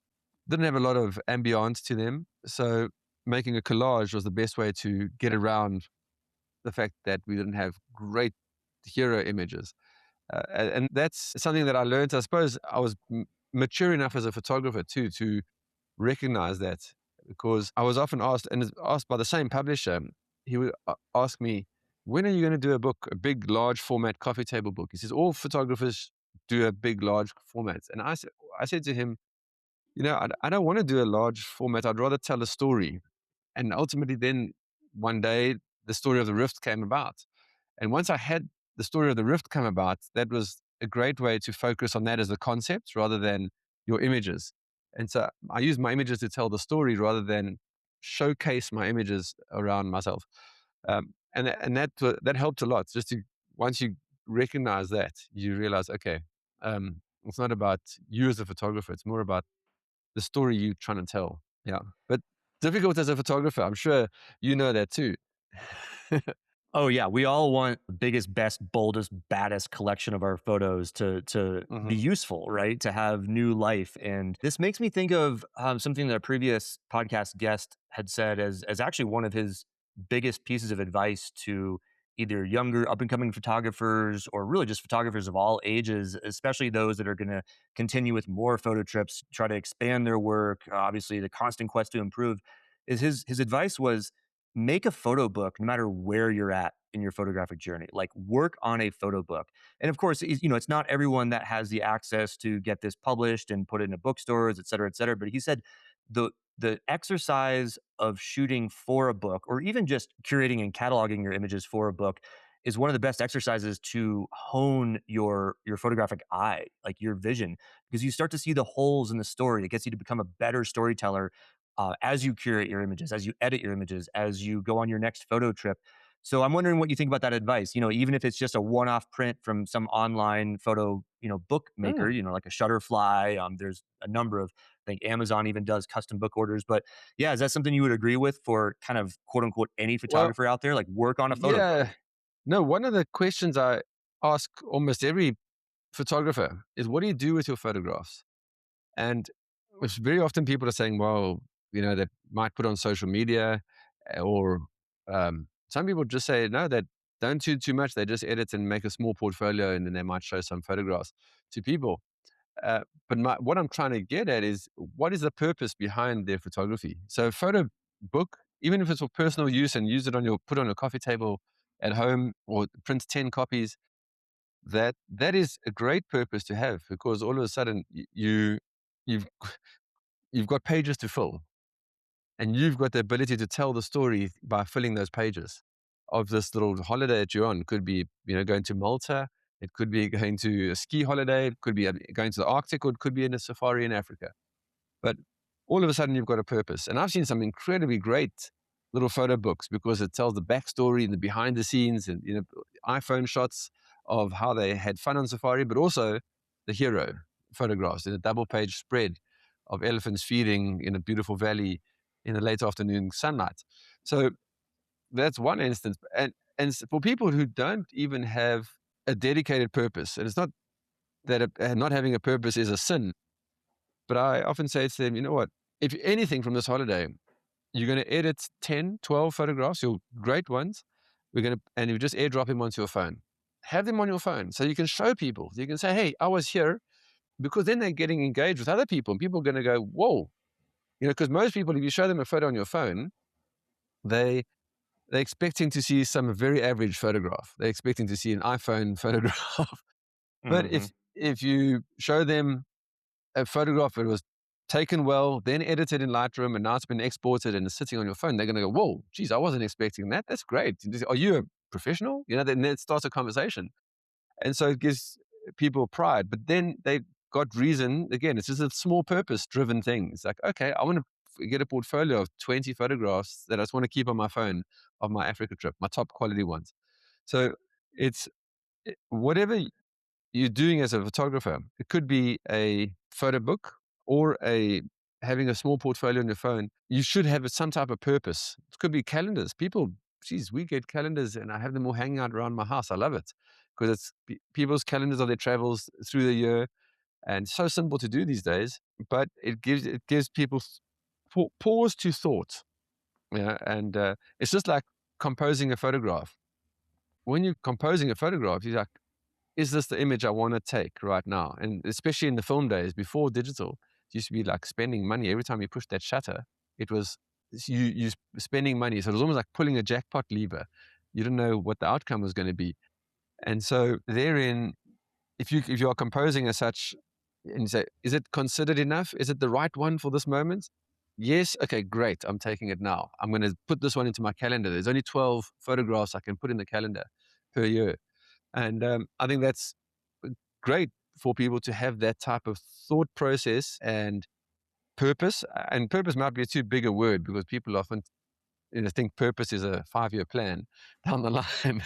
didn't have a lot of ambiance to them. So making a collage was the best way to get around the fact that we didn't have great hero images. And that's something that I learned. I suppose I was mature enough as a photographer too to recognize that, because I was often asked, and is asked by the same publisher. He would ask me, "When are you going to do a book, a big, large format coffee table book?" He says, "All photographers do a big, large format." And I said to him, I don't want to do a large format. I'd rather tell a story. And ultimately, then one day, the story of the Rift came about. And once I had the story of the Rift come about, that was a great way to focus on that as the concept rather than your images. And so I use my images to tell the story rather than showcase my images around myself. And that helped a lot. Just to once you recognize that, you realize, okay, it's not about you as a photographer. It's more about the story you're trying to tell. Yeah, but difficult as a photographer. I'm sure you know that too. Oh yeah, we all want the biggest, best, boldest, baddest collection of our photos to be Hmm. useful, right? To have new life, and this makes me think of something that a previous podcast guest had said as actually one of his biggest pieces of advice to either younger up and coming photographers or really just photographers of all ages, especially those that are going to continue with more photo trips, try to expand their work. Obviously, the constant quest to improve. Is his advice was make a photo book no matter where you're at in your photographic journey. Like work on a photo book. And of course, it's not everyone that has the access to get this published and put it in bookstores, et cetera, et cetera. But he said the exercise of shooting for a book or even just curating and cataloging your images for a book is one of the best exercises to hone your photographic eye, like your vision, because you start to see the holes in the story. It gets you to become a better storyteller as you curate your images, as you edit your images, as you go on your next photo trip. So I'm wondering what you think about that advice. Even if it's just a one-off print from some online photo, bookmaker, Mm. like a Shutterfly. There's a number of, I think Amazon even does custom book orders. But yeah, is that something you would agree with for kind of quote unquote any Well, photographer out there? Like work on a photo book. yeah. No, one of the questions I ask almost every photographer is, what do you do with your photographs? And it's very often people are saying, well, they might put on social media, or some people just say, no, that don't do too much. They just edit and make a small portfolio, and then they might show some photographs to people. But what I'm trying to get at is, what is the purpose behind their photography? So a photo book, even if it's for personal use and use it put on your coffee table at home, or print 10 copies, that is a great purpose to have, because all of a sudden you've you've got pages to fill, and you've got the ability to tell the story by filling those pages of this little holiday that you're on. It could be, going to Malta. It could be going to a ski holiday. It could be going to the Arctic, or it could be in a safari in Africa. But all of a sudden, you've got a purpose. And I've seen some incredibly great little photo books, because it tells the backstory and the behind the scenes, and iPhone shots of how they had fun on safari, but also the hero photographs in a double page spread of elephants feeding in a beautiful valley in the late afternoon sunlight. So that's one instance. And for people who don't even have a dedicated purpose, and it's not that not having a purpose is a sin, but I often say to them, you know what? If anything from this holiday, you're going to edit 10, 12 photographs, your great ones. And you just airdrop them onto your phone. Have them on your phone so you can show people. You can say, hey, I was here, because then they're getting engaged with other people, and people are going to go, whoa. Because most people, if you show them a photo on your phone, they they're expecting to see some very average photograph. They're expecting to see an iPhone photograph. But Hmm. if you show them a photograph that was taken well, then edited in Lightroom, and now it's been exported and is sitting on your phone, they're going to go, whoa, geez, I wasn't expecting that. That's great. Are you a professional? Then it starts a conversation. And so it gives people pride. But then they got reason. Again, it's just a small purpose driven thing. It's like, okay, I want to get a portfolio of 20 photographs that I just want to keep on my phone of my Africa trip, my top quality ones. So it's whatever you're doing as a photographer. It could be a photo book, or a having a small portfolio on your phone. You should have some type of purpose. It could be calendars. People, geez, we get calendars, and I have them all hanging out around my house. I love it, because it's people's calendars of their travels through the year, and so simple to do these days. But it gives people pause to thought. And it's just like composing a photograph. when you're composing a photograph, you're like, is this the image I want to take right now? And especially in the film days before digital, it used to be like spending money every time you pushed that shutter. It was you spending money, so it was almost like pulling a jackpot lever. You didn't know what the outcome was going to be, and so therein, if you are composing as such, and you say, is it considered enough? Is it the right one for this moment? Yes. Okay, great. I'm taking it now. I'm going to put this one into my calendar. There's only 12 photographs I can put in the calendar per year. And I think that's great for people to have that type of thought process and purpose. And purpose might be a too big a word because people often think purpose is a 5-year plan down the line.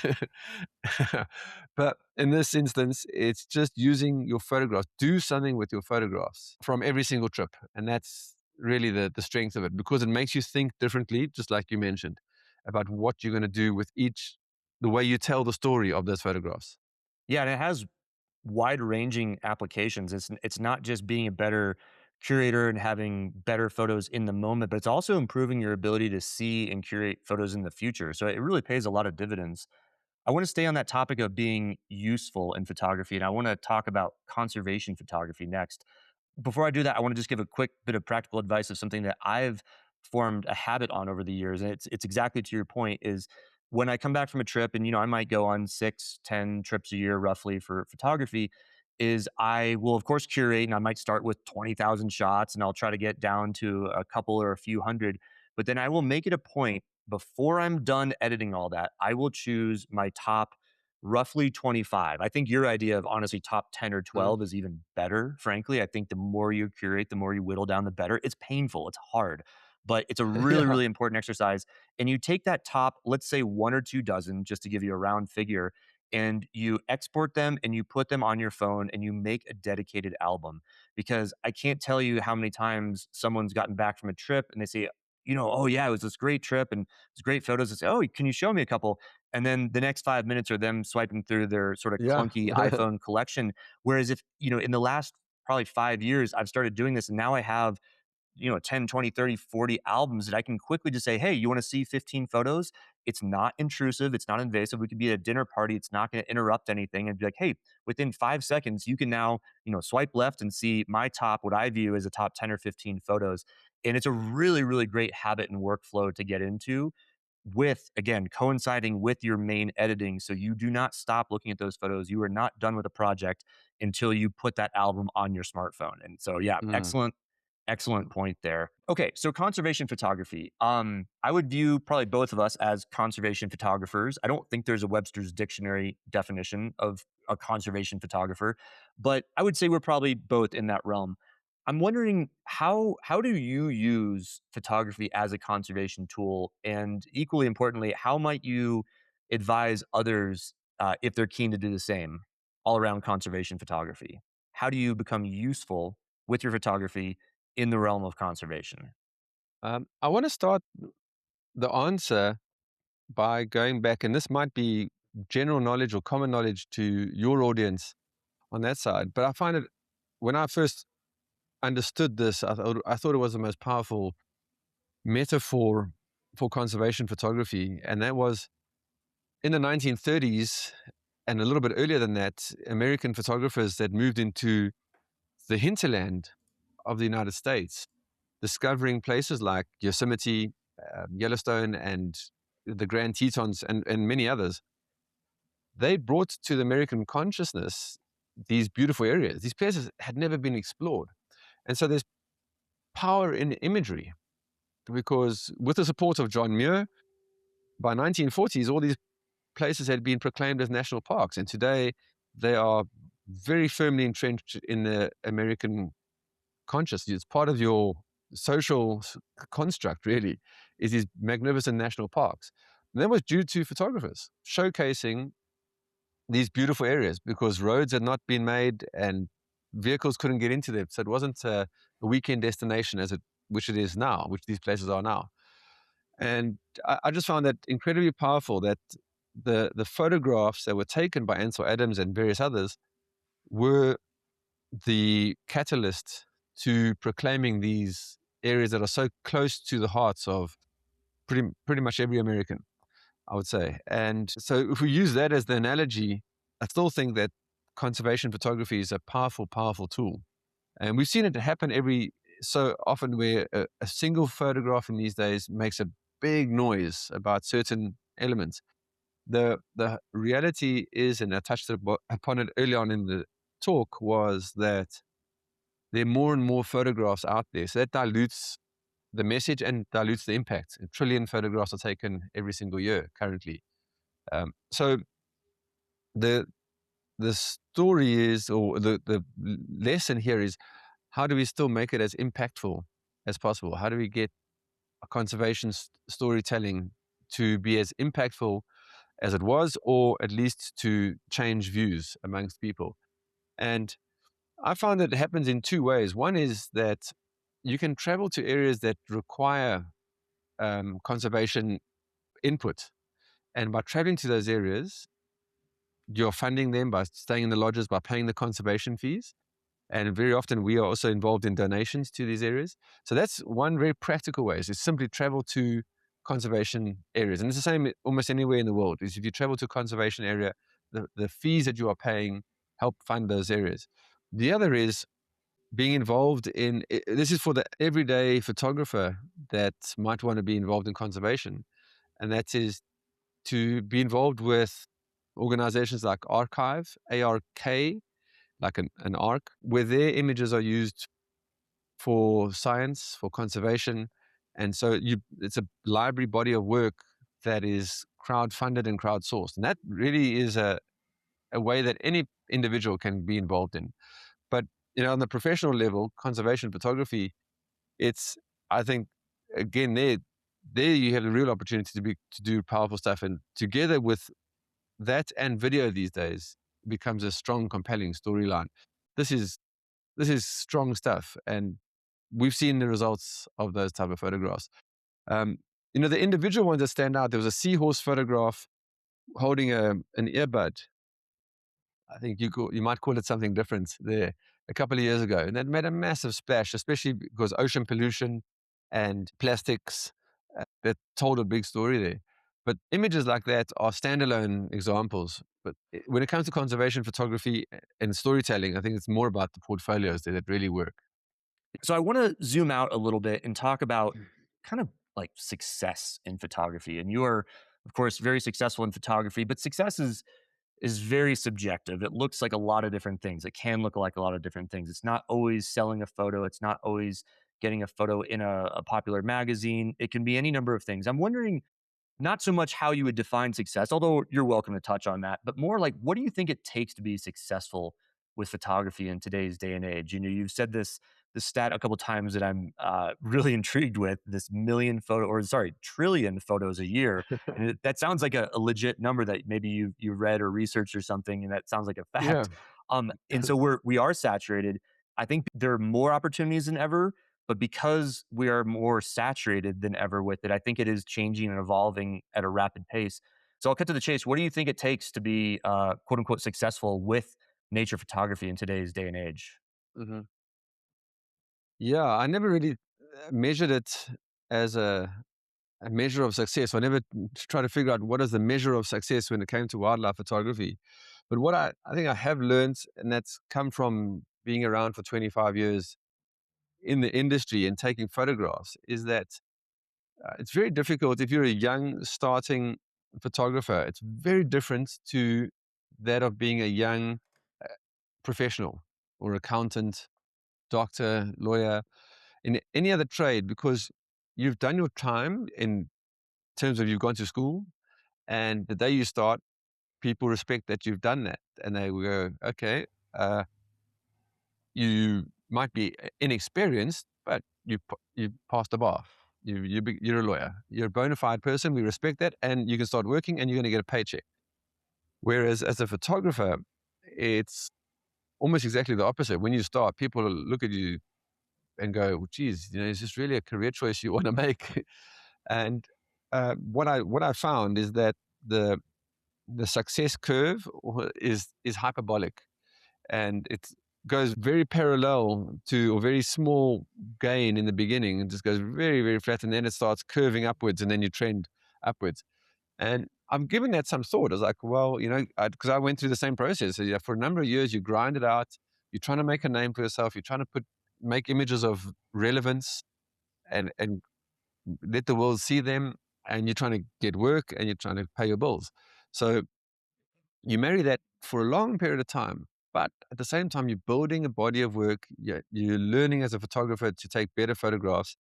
But in this instance, it's just using your photographs. Do something with your photographs from every single trip. And that's really the strength of it because it makes you think differently, just like you mentioned, about what you're going to do with the way you tell the story of those photographs. Yeah, and it has wide-ranging applications. It's not just being a better curator and having better photos in the moment, but it's also improving your ability to see and curate photos in the future. So it really pays a lot of dividends. I want to stay on that topic of being useful in photography, and I want to talk about conservation photography next. Before I do that, I want to just give a quick bit of practical advice of something that I've formed a habit on over the years, and it's exactly to your point. Is when I come back from a trip, and I might go on 6, 10 trips a year roughly for photography. Is I will of course curate, and I might start with 20,000 shots, and I'll try to get down to a couple or a few hundred. But then I will make it a point before I'm done editing all that, I will choose my top roughly 25. I think your idea of honestly top 10 or Mm. 12 is even better, frankly. I think the more you curate, the more you whittle down, the better. It's painful, it's hard, but it's a really, Yeah. really important exercise. And you take that top, let's say 1 or 2 dozen, just to give you a round figure, and you export them and you put them on your phone and you make a dedicated album. Because I can't tell you how many times someone's gotten back from a trip and they say, oh yeah, it was this great trip and it's great photos. And say, oh, can you show me a couple? And then the next 5 minutes are them swiping through their sort of Yeah. clunky iPhone collection. Whereas if, in the last probably 5 years, I've started doing this and now I have 10, 20, 30, 40 albums that I can quickly just say, hey, you want to see 15 photos? It's not intrusive. It's not invasive. We could be at a dinner party. It's not going to interrupt anything and be like, hey, within 5 seconds, you can now, swipe left and see my top, what I view as a top 10 or 15 photos. And it's a really, really great habit and workflow to get into with, again, coinciding with your main editing. So you do not stop looking at those photos. You are not done with a project until you put that album on your smartphone. And so, yeah, Mm. excellent. Excellent point there. Okay, so conservation photography. I would view probably both of us as conservation photographers. I don't think there's a Webster's dictionary definition of a conservation photographer, but I would say we're probably both in that realm. I'm wondering how do you use photography as a conservation tool, and equally importantly, how might you advise others if they're keen to do the same all around conservation photography? How do you become useful with your photography in the realm of conservation? I want to start the answer by going back, and this might be general knowledge or common knowledge to your audience on that side, but I find it when I first understood this, I thought it was the most powerful metaphor for conservation photography, and that was in the 1930s and a little bit earlier than that, American photographers that moved into the hinterland of the United States, discovering places like Yosemite, Yellowstone, and the Grand Tetons, and many others. They brought to the American consciousness these beautiful areas. These places had never been explored. And so there's power in imagery because, with the support of John Muir, by 1940s, all these places had been proclaimed as national parks. And today they are very firmly entrenched in the American consciousness. It's part of your social construct, really, is these magnificent national parks. And that was due to photographers showcasing these beautiful areas because roads had not been made and vehicles couldn't get into them. So it wasn't a weekend destination which it is now, which these places are now. And I just found that incredibly powerful that the photographs that were taken by Ansel Adams and various others were the catalyst to proclaiming these areas that are so close to the hearts of pretty much every American. I would say. And so if we use that as the analogy, I still think that conservation photography is a powerful, powerful tool. And we've seen it happen every so often where a single photograph in these days makes a big noise about certain elements. The reality is, and I touched upon it early on in the talk, was that there are more and more photographs out there. So that dilutes the message and dilutes the impact. A trillion photographs are taken every single year currently. So the the story is, or the lesson here is, how do we still make it as impactful as possible? How do we get a conservation storytelling to be as impactful as it was, or at least to change views amongst people? And I found that it happens in two ways. One is that you can travel to areas that require conservation input. And by traveling to those areas, you're funding them by staying in the lodges, by paying the conservation fees. And very often we are also involved in donations to these areas. So that's one very practical way, is to simply travel to conservation areas. And it's the same almost anywhere in the world, is if you travel to a conservation area, the fees that you are paying help fund those areas. The other is being involved in, this is for the everyday photographer that might want to be involved in conservation. And that is to be involved with organizations like Archive, ARK, like an ARC, where their images are used for science, for conservation. And so it's a library body of work that is crowd-funded and crowdsourced. And that really is a way that any individual can be involved in. But on the professional level, conservation photography, it's, I think, again, there you have the real opportunity to do powerful stuff. And together with that and video these days becomes a strong, compelling storyline. This is this is strong stuff, and we've seen the results of those type of photographs. Um, the individual ones that stand out. There was a seahorse photograph holding an earbud. I think you might call it something different there, a couple of years ago, and that made a massive splash, especially because ocean pollution and plastics that told a big story there. But images like that are standalone examples. But when it comes to conservation photography and storytelling, I think it's more about the portfolios that really work. So I want to zoom out a little bit and talk about kind of like success in photography. And you are, of course, very successful in photography, but success is very subjective. It looks like a lot of different things. It can look like a lot of different things. It's not always selling a photo. It's not always getting a photo in a popular magazine. It can be any number of things. I'm wondering not so much how you would define success, although you're welcome to touch on that, but more like what do you think it takes to be successful with photography in today's day and age? You've said this stat a couple times that I'm really intrigued with. This million photo, or sorry, trillion photos a year, and that sounds like a legit number that maybe you read or researched or something, and that sounds like a Yeah. fact. And so we are saturated. I think there are more opportunities than ever, but because we are more saturated than ever with it, I think it is changing and evolving at a rapid pace. So I'll cut to the chase. What do you think it takes to be quote unquote successful with nature photography in today's day and age? Mhm. Yeah, I never really measured it as a measure of success. I never try to figure out what is the measure of success when it came to wildlife photography. But what I think I have learned, and that's come from being around for 25 years in the industry and taking photographs, is that it's very difficult if you're a young starting photographer. It's very different to that of being a young uh, professional or accountant, doctor, lawyer, in any other trade, because you've done your time in terms of you've gone to school, and the day you start, people respect that you've done that, and they will go, okay, uh, you might be inexperienced, but you passed the bar. You're a lawyer. You're a bona fide person. We respect that, and you can start working, and you're going to get a paycheck. Whereas as a photographer, it's almost exactly the opposite. When you start, people look at you and go, well, geez, is this really a career choice you want to make? And what I found is that the the success curve is hyperbolic, and it goes very parallel to, or very small gain in the beginning, and just goes very, very flat, and then it starts curving upwards, and then you trend upwards. And I'm giving that some thought. I was like, well, because I went through the same process. So, yeah, for a number of years, you grind it out. You're trying to make a name for yourself. You're trying to make images of relevance and let the world see them. And you're trying to get work and you're trying to pay your bills. So you marry that for a long period of time. But at the same time, you're building a body of work. You're learning as a photographer to take better photographs.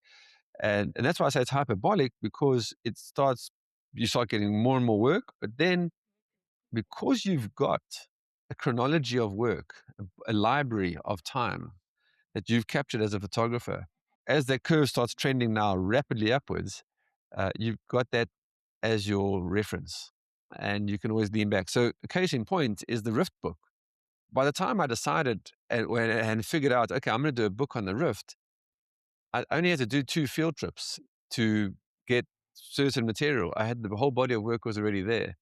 And that's why I say it's hyperbolic, because you start getting more and more work. But then, because you've got a chronology of work, a library of time that you've captured as a photographer, as that curve starts trending now rapidly upwards, you've got that as your reference and you can always lean back. So, a case in point is the Rift book. By the time I decided and figured out, okay, I'm going to do a book on the Rift, I only had to do 2 field trips to get certain material. I had the whole body of work was already there.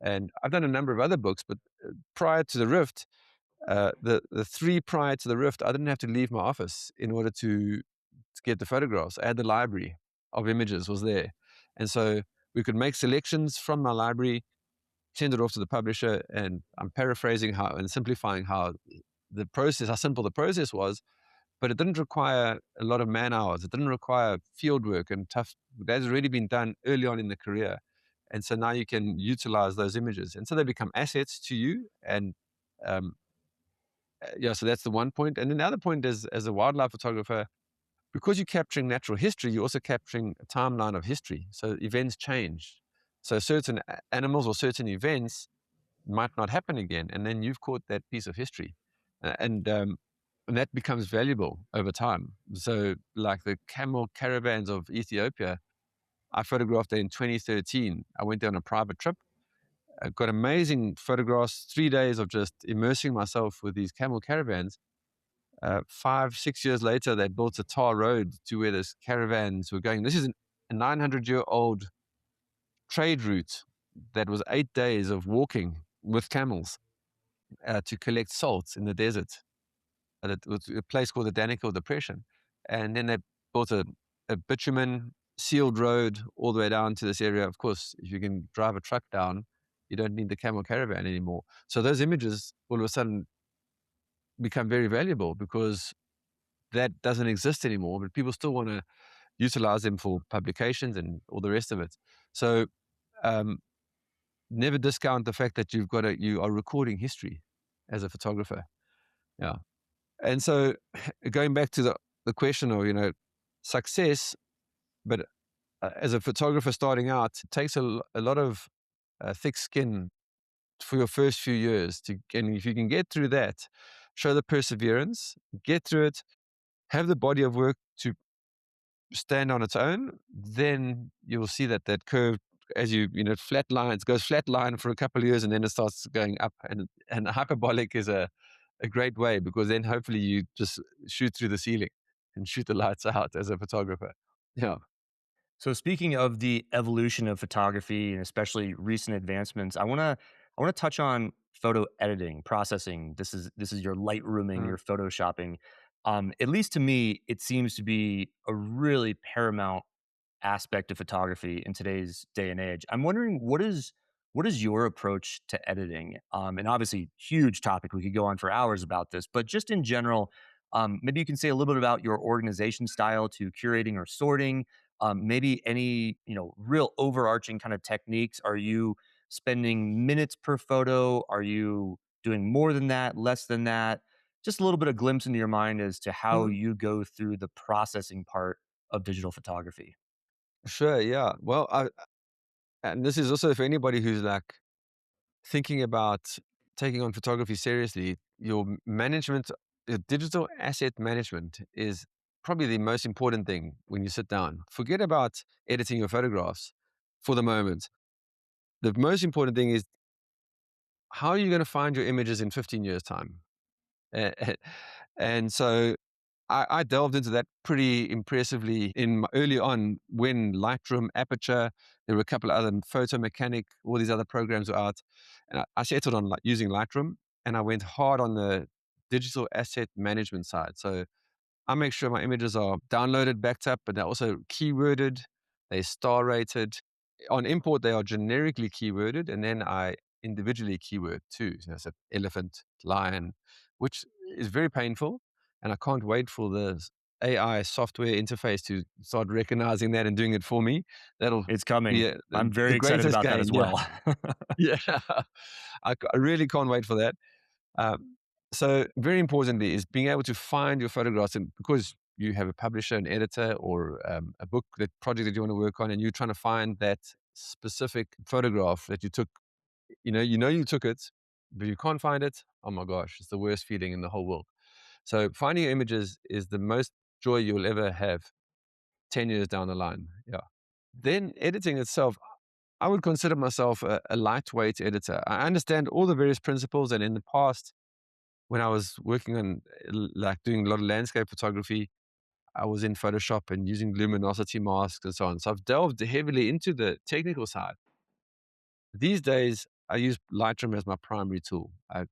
And I've done a number of other books, but prior to the Rift, the 3 prior to the Rift, I didn't have to leave my office in order to get the photographs. I had the library of images was there. And so we could make selections from my library, send it off to the publisher, and I'm paraphrasing how and simplifying how how simple the process was, but it didn't require a lot of man hours. It didn't require field work and tough. That's already been done early on in the career. And so now you can utilize those images. And so they become assets to you. And um, yeah, so that's the one point. And then the other point is, as a wildlife photographer, because you're capturing natural history, you're also capturing a timeline of history. So events change. So certain animals or certain events might not happen again. And then you've caught that piece of history. And that becomes valuable over time. So, like the camel caravans of Ethiopia, I photographed that in 2013. I went there on a private trip. I got amazing photographs, 3 days of just immersing myself with these camel caravans. 5, 6 years later, they built a tar road to where these caravans were going. This is a 900-year-old trade route that was 8 days of walking with camels to collect salt in the desert. And it was a place called the Danakil Depression. And then they built a bitumen sealed road all the way down to this area. Of course, if you can drive a truck down, you don't need the camel caravan anymore. So those images all of a sudden become very valuable because that doesn't exist anymore, but people still want to utilize them for publications and all the rest of it. So um, never discount the fact that you are recording history as a photographer. Yeah. And so going back to the question of, success, but as a photographer starting out, it takes a lot of thick skin for your first few years and if you can get through that, show the perseverance, get through it, have the body of work to stand on its own, then you'll see that curve as flat lines goes flat line for a couple of years and then it starts going up and hyperbolic is a great way because then hopefully you just shoot through the ceiling and shoot the lights out as a photographer. Yeah. So speaking of the evolution of photography and especially recent advancements, I want to touch on photo editing, processing. This is your lightrooming, Mm. your photoshopping. At least to me, it seems to be a really paramount aspect of photography in today's day and age. I'm wondering what is your approach to editing? And obviously, huge topic. We could go on for hours about this, but just in general, maybe you can say a little bit about your organization style to curating or sorting. Maybe any real overarching kind of techniques. Are you spending minutes per photo? Are you doing more than that, less than that? Just a little bit of glimpse into your mind as to how Mm. you go through the processing part of digital photography. Sure. Yeah. Well, and this is also for anybody who's like thinking about taking on photography seriously, your digital asset management is probably the most important thing when you sit down. Forget about editing your photographs for the moment. The most important thing is how are you going to find your images in 15 years' time? A- And so I delved into that pretty impressively early on when Lightroom, Aperture, there were a couple of other Photo Mechanic, all these other programs were out. And I settled on using Lightroom and I went hard on the digital asset management side. So I make sure my images are downloaded, backed up, but they're also keyworded, they're star rated. on import, they are generically keyworded, and then I individually keyword too. So elephant, lion, which is very painful. And I can't wait for the AI software interface to start recognizing that and doing it for me. That'll It's be coming. I'm the very excited greatest about that gain. as Yeah. well. Yeah. I really can't wait for that. Um, so very importantly is being able to find your photographs, and because you have a publisher, an editor, or a book, that project that you want to work on, and you're trying to find that specific photograph that you took, you took it, but you can't find it. Oh my gosh, it's the worst feeling in the whole world. So finding your images is the most joy you'll ever have 10 years down the line. Yeah. Then editing itself, I would consider myself a lightweight editor. I understand all the various principles, and in the past, when I was working on like doing a lot of landscape photography, I was in Photoshop and using luminosity masks and so on. So I've delved heavily into the technical side. These days, I use Lightroom as my primary tool. I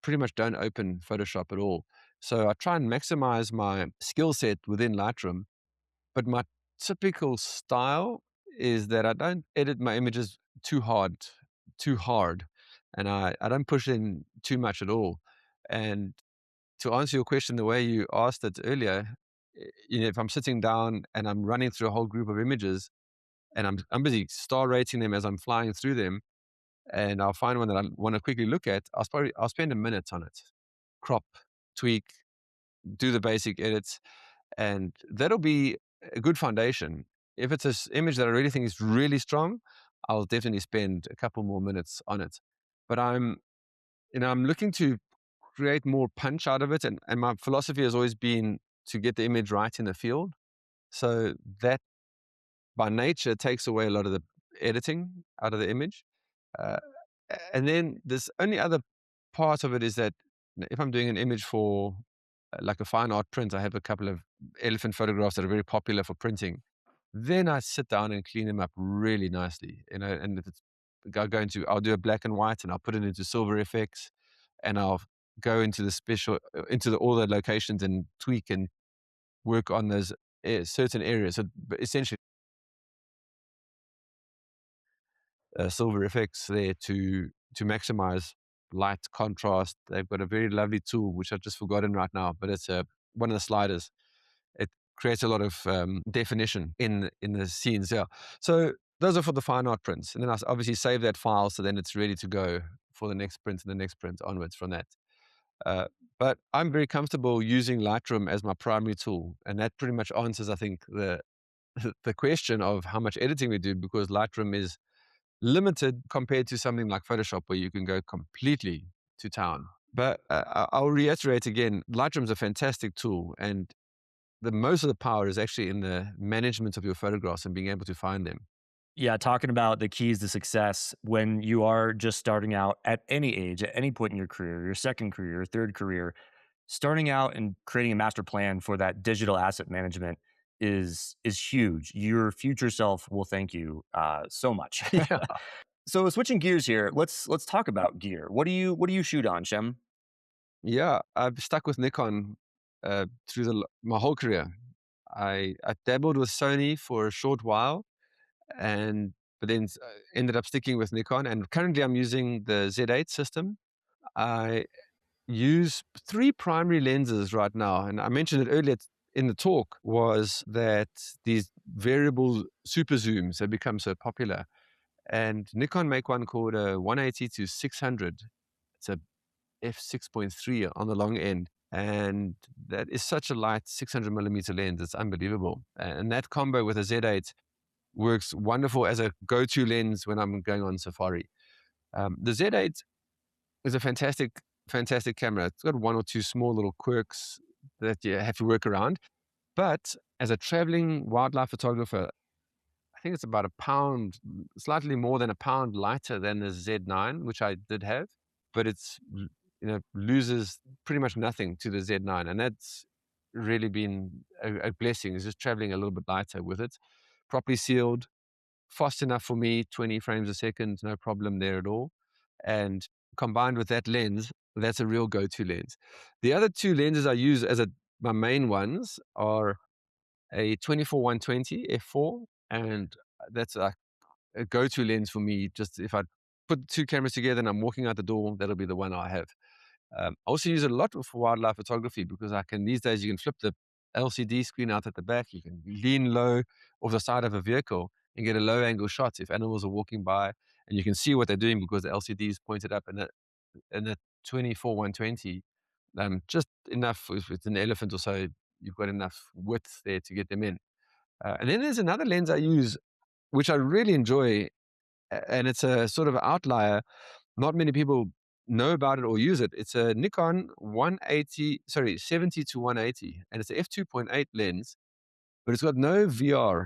pretty much don't open Photoshop at all. So I try and maximize my skill set within Lightroom, but my typical style is that I don't edit my images too hard, and I don't push in too much at all. And to answer your question the way you asked it earlier, if I'm sitting down and I'm running through a whole group of images and I'm busy star rating them as I'm flying through them, and I'll find one that I want to quickly look at, I'll spend a minute on it, crop, tweak, do the basic edits, and that'll be a good foundation. If it's an image that I really think is really strong, I'll definitely spend a couple more minutes on it. But I'm looking to create more punch out of it. And my philosophy has always been to get the image right in the field. So that by nature takes away a lot of the editing out of the image. Uh, and then this only other part of it is that if I'm doing an image for like a fine art print, I have a couple of elephant photographs that are very popular for printing. Then I sit down and clean them up really nicely. And if it's I'll do a black and white and I'll put it into silver effects, and I'll go into the special, all the locations and tweak and work on those certain areas. So essentially, silver effects there to maximize light contrast. They've got a very lovely tool which I've just forgotten right now, but it's one of the sliders. It creates a lot of definition in the scenes. Yeah. So those are for the fine art prints, and then I obviously save that file so then it's ready to go for the next print and the next print onwards from that. Uh, but I'm very comfortable using Lightroom as my primary tool, and that pretty much answers, I think, the the question of how much editing we do, because Lightroom is limited compared to something like Photoshop, where you can go completely to town. But I'll reiterate again, Lightroom's a fantastic tool, and the most of the power is actually in the management of your photographs and being able to find them. Yeah, talking about the keys to success when you are just starting out at any age, at any point in your career, your second career, your third career, starting out and creating a master plan for that digital asset management is huge. Your future self will thank you so much. Yeah. So switching gears here, let's talk about gear. What do you shoot on, Shem? Yeah, I've stuck with Nikon through my whole career. I dabbled with Sony for a short while, and but then ended up sticking with Nikon. And currently, I'm using the Z8 system. I use three primary lenses right now, and I mentioned it earlier in the talk. Was that these variable super zooms have become so popular, and Nikon make one called a 180 to 600. It's a f6.3 on the long end. And that is such a light 600 millimeter lens. It's unbelievable. And that combo with a Z8 works wonderful as a go to lens when I'm going on safari. The Z8 is a fantastic camera. It's got one or two small little quirks that you have to work around. But as a traveling wildlife photographer, I think it's about a pound, slightly more than a pound lighter than the Z9, which I did have, but loses pretty much nothing to the Z9, and that's really been a blessing. Is just traveling a little bit lighter with it, properly sealed, fast enough for me, 20 frames a second, no problem there at all. And combined with that lens, that's a real go-to lens. The other two lenses I use as my main ones are a 24-120 f4, and that's a go-to lens for me. Just if I put two cameras together and I'm walking out the door, that'll be the one I have. I also use it a lot for wildlife photography because I can these days you can flip the LCD screen out at the back. You can lean low off the side of a vehicle and get a low angle shot if animals are walking by, and you can see what they're doing because the LCD is pointed up. And that 24 120, just enough. If it's an elephant or so, you've got enough width there to get them in. And then there's another lens I use, which I really enjoy, and it's a sort of outlier. Not many people know about it or use it. It's a Nikon 180, sorry, 70 to 180, and it's a f2.8 lens, but it's got no VR,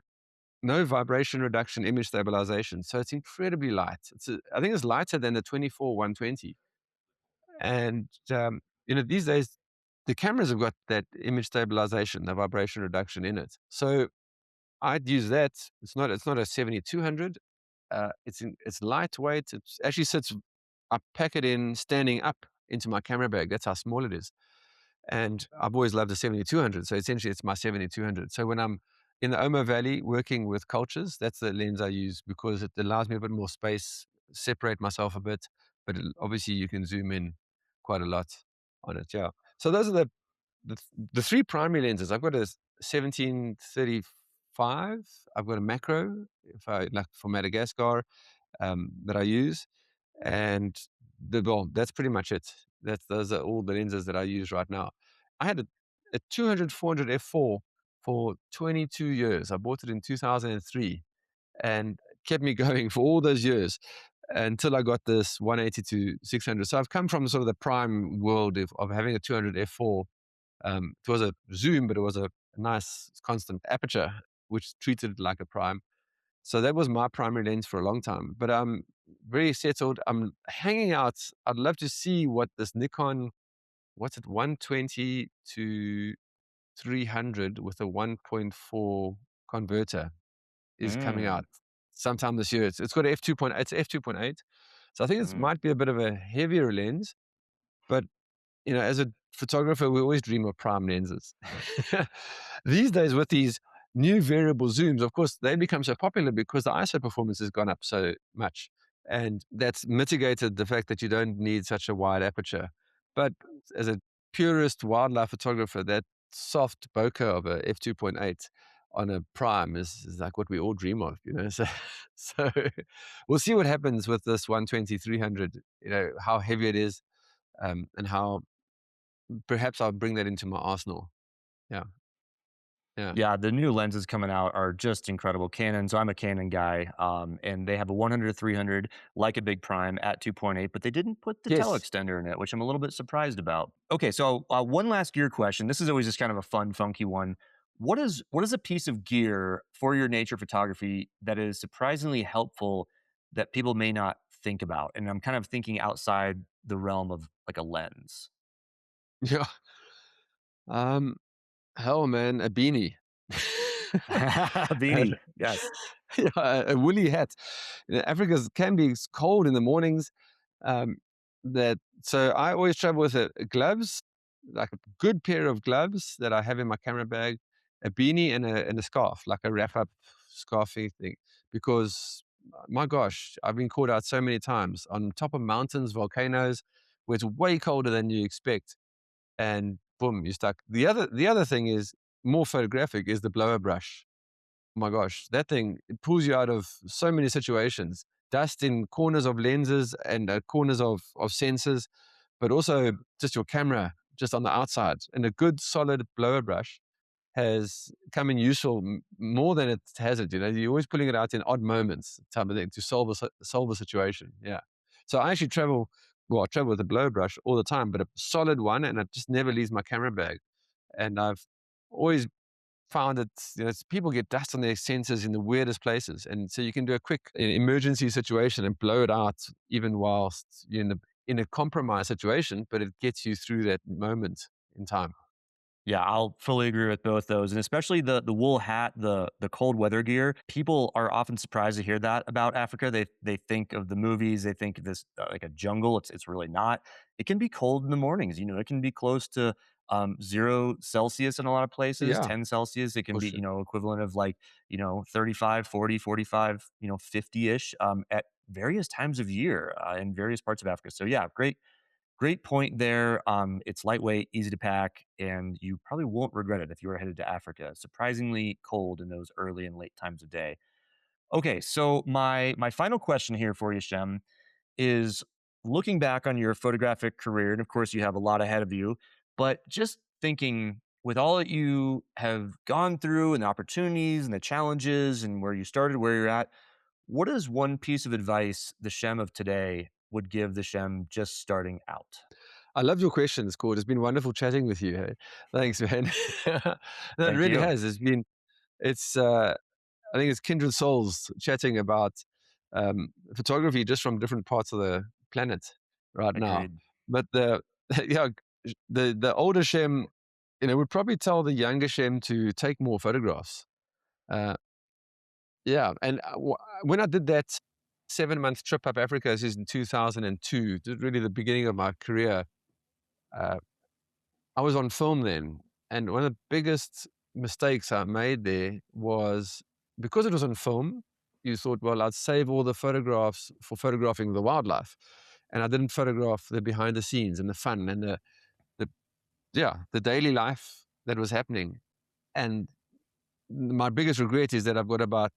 no vibration reduction, image stabilization. So it's incredibly light. I think it's lighter than the 24 120. And these days the cameras have got that image stabilization, the vibration reduction in it. So I'd use that. It's not a 7200. It's lightweight. It actually sits. I pack it in standing up into my camera bag. That's how small it is. And I've always loved the 7200. So essentially, it's my 7200. So when I'm in the Omo Valley working with cultures, that's the lens I use because it allows me a bit more space, separate myself a bit. But obviously, you can zoom in quite a lot on it. Yeah. So those are the three primary lenses. I've got a 1735. I've got a macro, if I like for Madagascar, that I use, and that's pretty much it. Those are all the lenses that I use right now. I had a 200 400 f4 for 22 years. I bought it in 2003, and kept me going for all those years until I got this 180 to 600. So I've come from sort of the prime world of having a 200 f4. It was a zoom, but it was a nice constant aperture, which treated it like a prime. So that was my primary lens for a long time. But I'm very settled. I'm hanging out. I'd love to see what this Nikon, what's it, 120 to 300 with a 1.4 converter is coming Mm, out sometime this year. It's got a f2. It's f2.8. So I think it mm. might be a bit of a heavier lens, but as a photographer, we always dream of prime lenses. These days, with these new variable zooms, of course, they become so popular because the ISO performance has gone up so much. And that's mitigated the fact that you don't need such a wide aperture. But as a purist wildlife photographer, that soft bokeh of a f2.8 on a prime is like what we all dream of. So we'll see what happens with this 120 300. How heavy it is, and how perhaps I'll bring that into my arsenal. Yeah, yeah. Yeah, the new lenses coming out are just incredible. Canon, so I'm a Canon guy, and they have a 100-300 like a big prime at 2.8, but they didn't put the Yes. teleextender in it, which I'm a little bit surprised about. Okay, so one last gear question. This is always just kind of a fun, funky one. What is a piece of gear for your nature photography that is surprisingly helpful that people may not think about? And I'm kind of thinking outside the realm of like a lens. Yeah. Um, Hell, man, a beanie. And Beanie, yes. yeah, a woolly hat. Africa can be cold in the mornings. Um, that so I always travel with gloves, like a good pair of gloves that I have in my camera bag, a beanie, and a scarf, like a wrap up scarfy thing. Because my gosh, I've been caught out so many times on top of mountains, volcanoes, where it's way colder than you expect, and boom, you're stuck. The other thing is more photographic is the blower brush. Oh my gosh, that thing, it pulls you out of so many situations. Dust in corners of lenses and corners of sensors, but also just your camera just on the outside. And a good solid blower brush has come in useful more than it hasn't. You're always pulling it out in odd moments, type of thing, to solve a situation. Yeah. So I actually travel. Well, I travel with a blower brush all the time, but a solid one, and it just never leaves my camera bag. And I've always found that people get dust on their sensors in the weirdest places, and so you can do a quick emergency situation and blow it out even whilst you're in a compromised situation, but it gets you through that moment in time. Yeah, I'll fully agree with both those, and especially the wool hat, the cold weather gear. People are often surprised to hear that about Africa. They think of the movies, they think of this like a jungle. It's really not. It can be cold in the mornings. It can be close to 0 Celsius in a lot of places, Yeah, 10 Celsius. It can for be, sure. equivalent of like, 35, 40, 45, 50-ish at various times of year in various parts of Africa. So yeah, great point there. It's lightweight, easy to pack, and you probably won't regret it if you are headed to Africa. Surprisingly cold in those early and late times of day. Okay, so my final question here for you, Shem, is looking back on your photographic career, and of course you have a lot ahead of you, but just thinking with all that you have gone through and the opportunities and the challenges and where you started, where you're at, what is one piece of advice the Shem of today would give the Shem just starting out? I love your questions, Cord. It's been wonderful chatting with you. Hey? Thanks, man. No, it Thank really you. has. It's, I think it's kindred souls chatting about photography just from different parts of the planet right now. Agreed. But yeah, the older Shem, would probably tell the younger Shem to take more photographs. Uh, yeah, and when I did that 7-month trip up Africa, this is in 2002, really the beginning of my career. Uh, I was on film then, and one of the biggest mistakes I made there was because it was on film, you thought, well, I'd save all the photographs for photographing the wildlife. And I didn't photograph the behind the scenes and the fun and the yeah, the daily life that was happening. And my biggest regret is that I've got about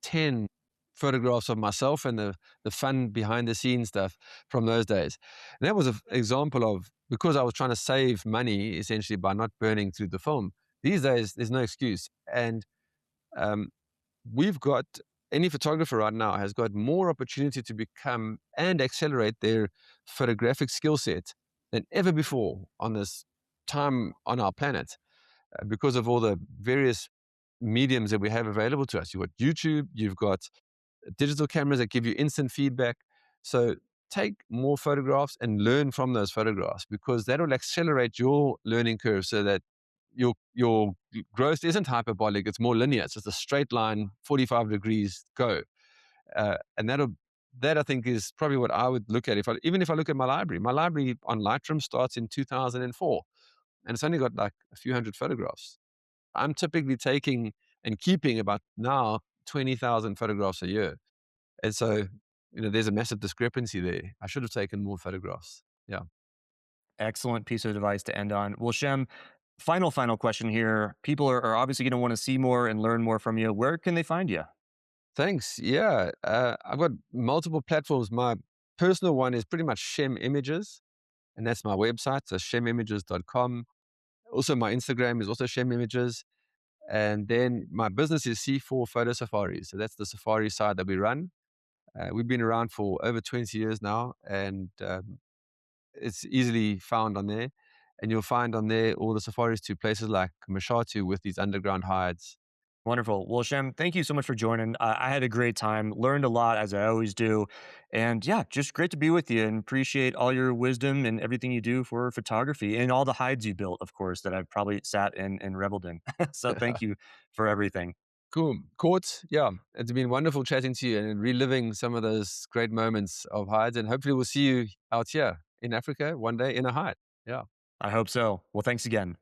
10 photographs of myself and the fun behind the scenes stuff from those days. And that was an example of because I was trying to save money essentially by not burning through the film. These days, there's no excuse. And um, we've got any photographer right now has got more opportunity to become and accelerate their photographic skill set than ever before on this time on our planet because of all the various mediums that we have available to us. You've got YouTube, you've got digital cameras that give you instant feedback. So take more photographs and learn from those photographs because that will accelerate your learning curve so that your growth isn't hyperbolic, it's more linear. It's just a straight line, 45 degrees go. And that I think is probably what I would look at even if I look at my library. My library on Lightroom starts in 2004 and it's only got like a few hundred photographs. I'm typically taking and keeping about now 20,000 photographs a year. And so, there's a massive discrepancy there. I should have taken more photographs. Yeah. Excellent piece of advice to end on. Well, Shem, final question here. People are obviously going to want to see more and learn more from you. Where can they find you? Thanks. Yeah. I've got multiple platforms. My personal one is pretty much Shem Images, and that's my website. So shemimages.com. Also, my Instagram is also Shem Images. And then my business is C4 Photo Safaris. So that's the safari side that we run. We've been around for over 20 years now, and it's easily found on there. And you'll find on there all the safaris to places like Mashatu with these underground hides. Wonderful. Well, Shem, thank you so much for joining. I had a great time, learned a lot as I always do. And yeah, just great to be with you and appreciate all your wisdom and everything you do for photography and all the hides you built, of course, that I've probably sat and reveled in. So thank you for everything. Cool. Court, yeah, it's been wonderful chatting to you and reliving some of those great moments of hides. And hopefully, we'll see you out here in Africa one day in a hide. Yeah. I hope so. Well, thanks again.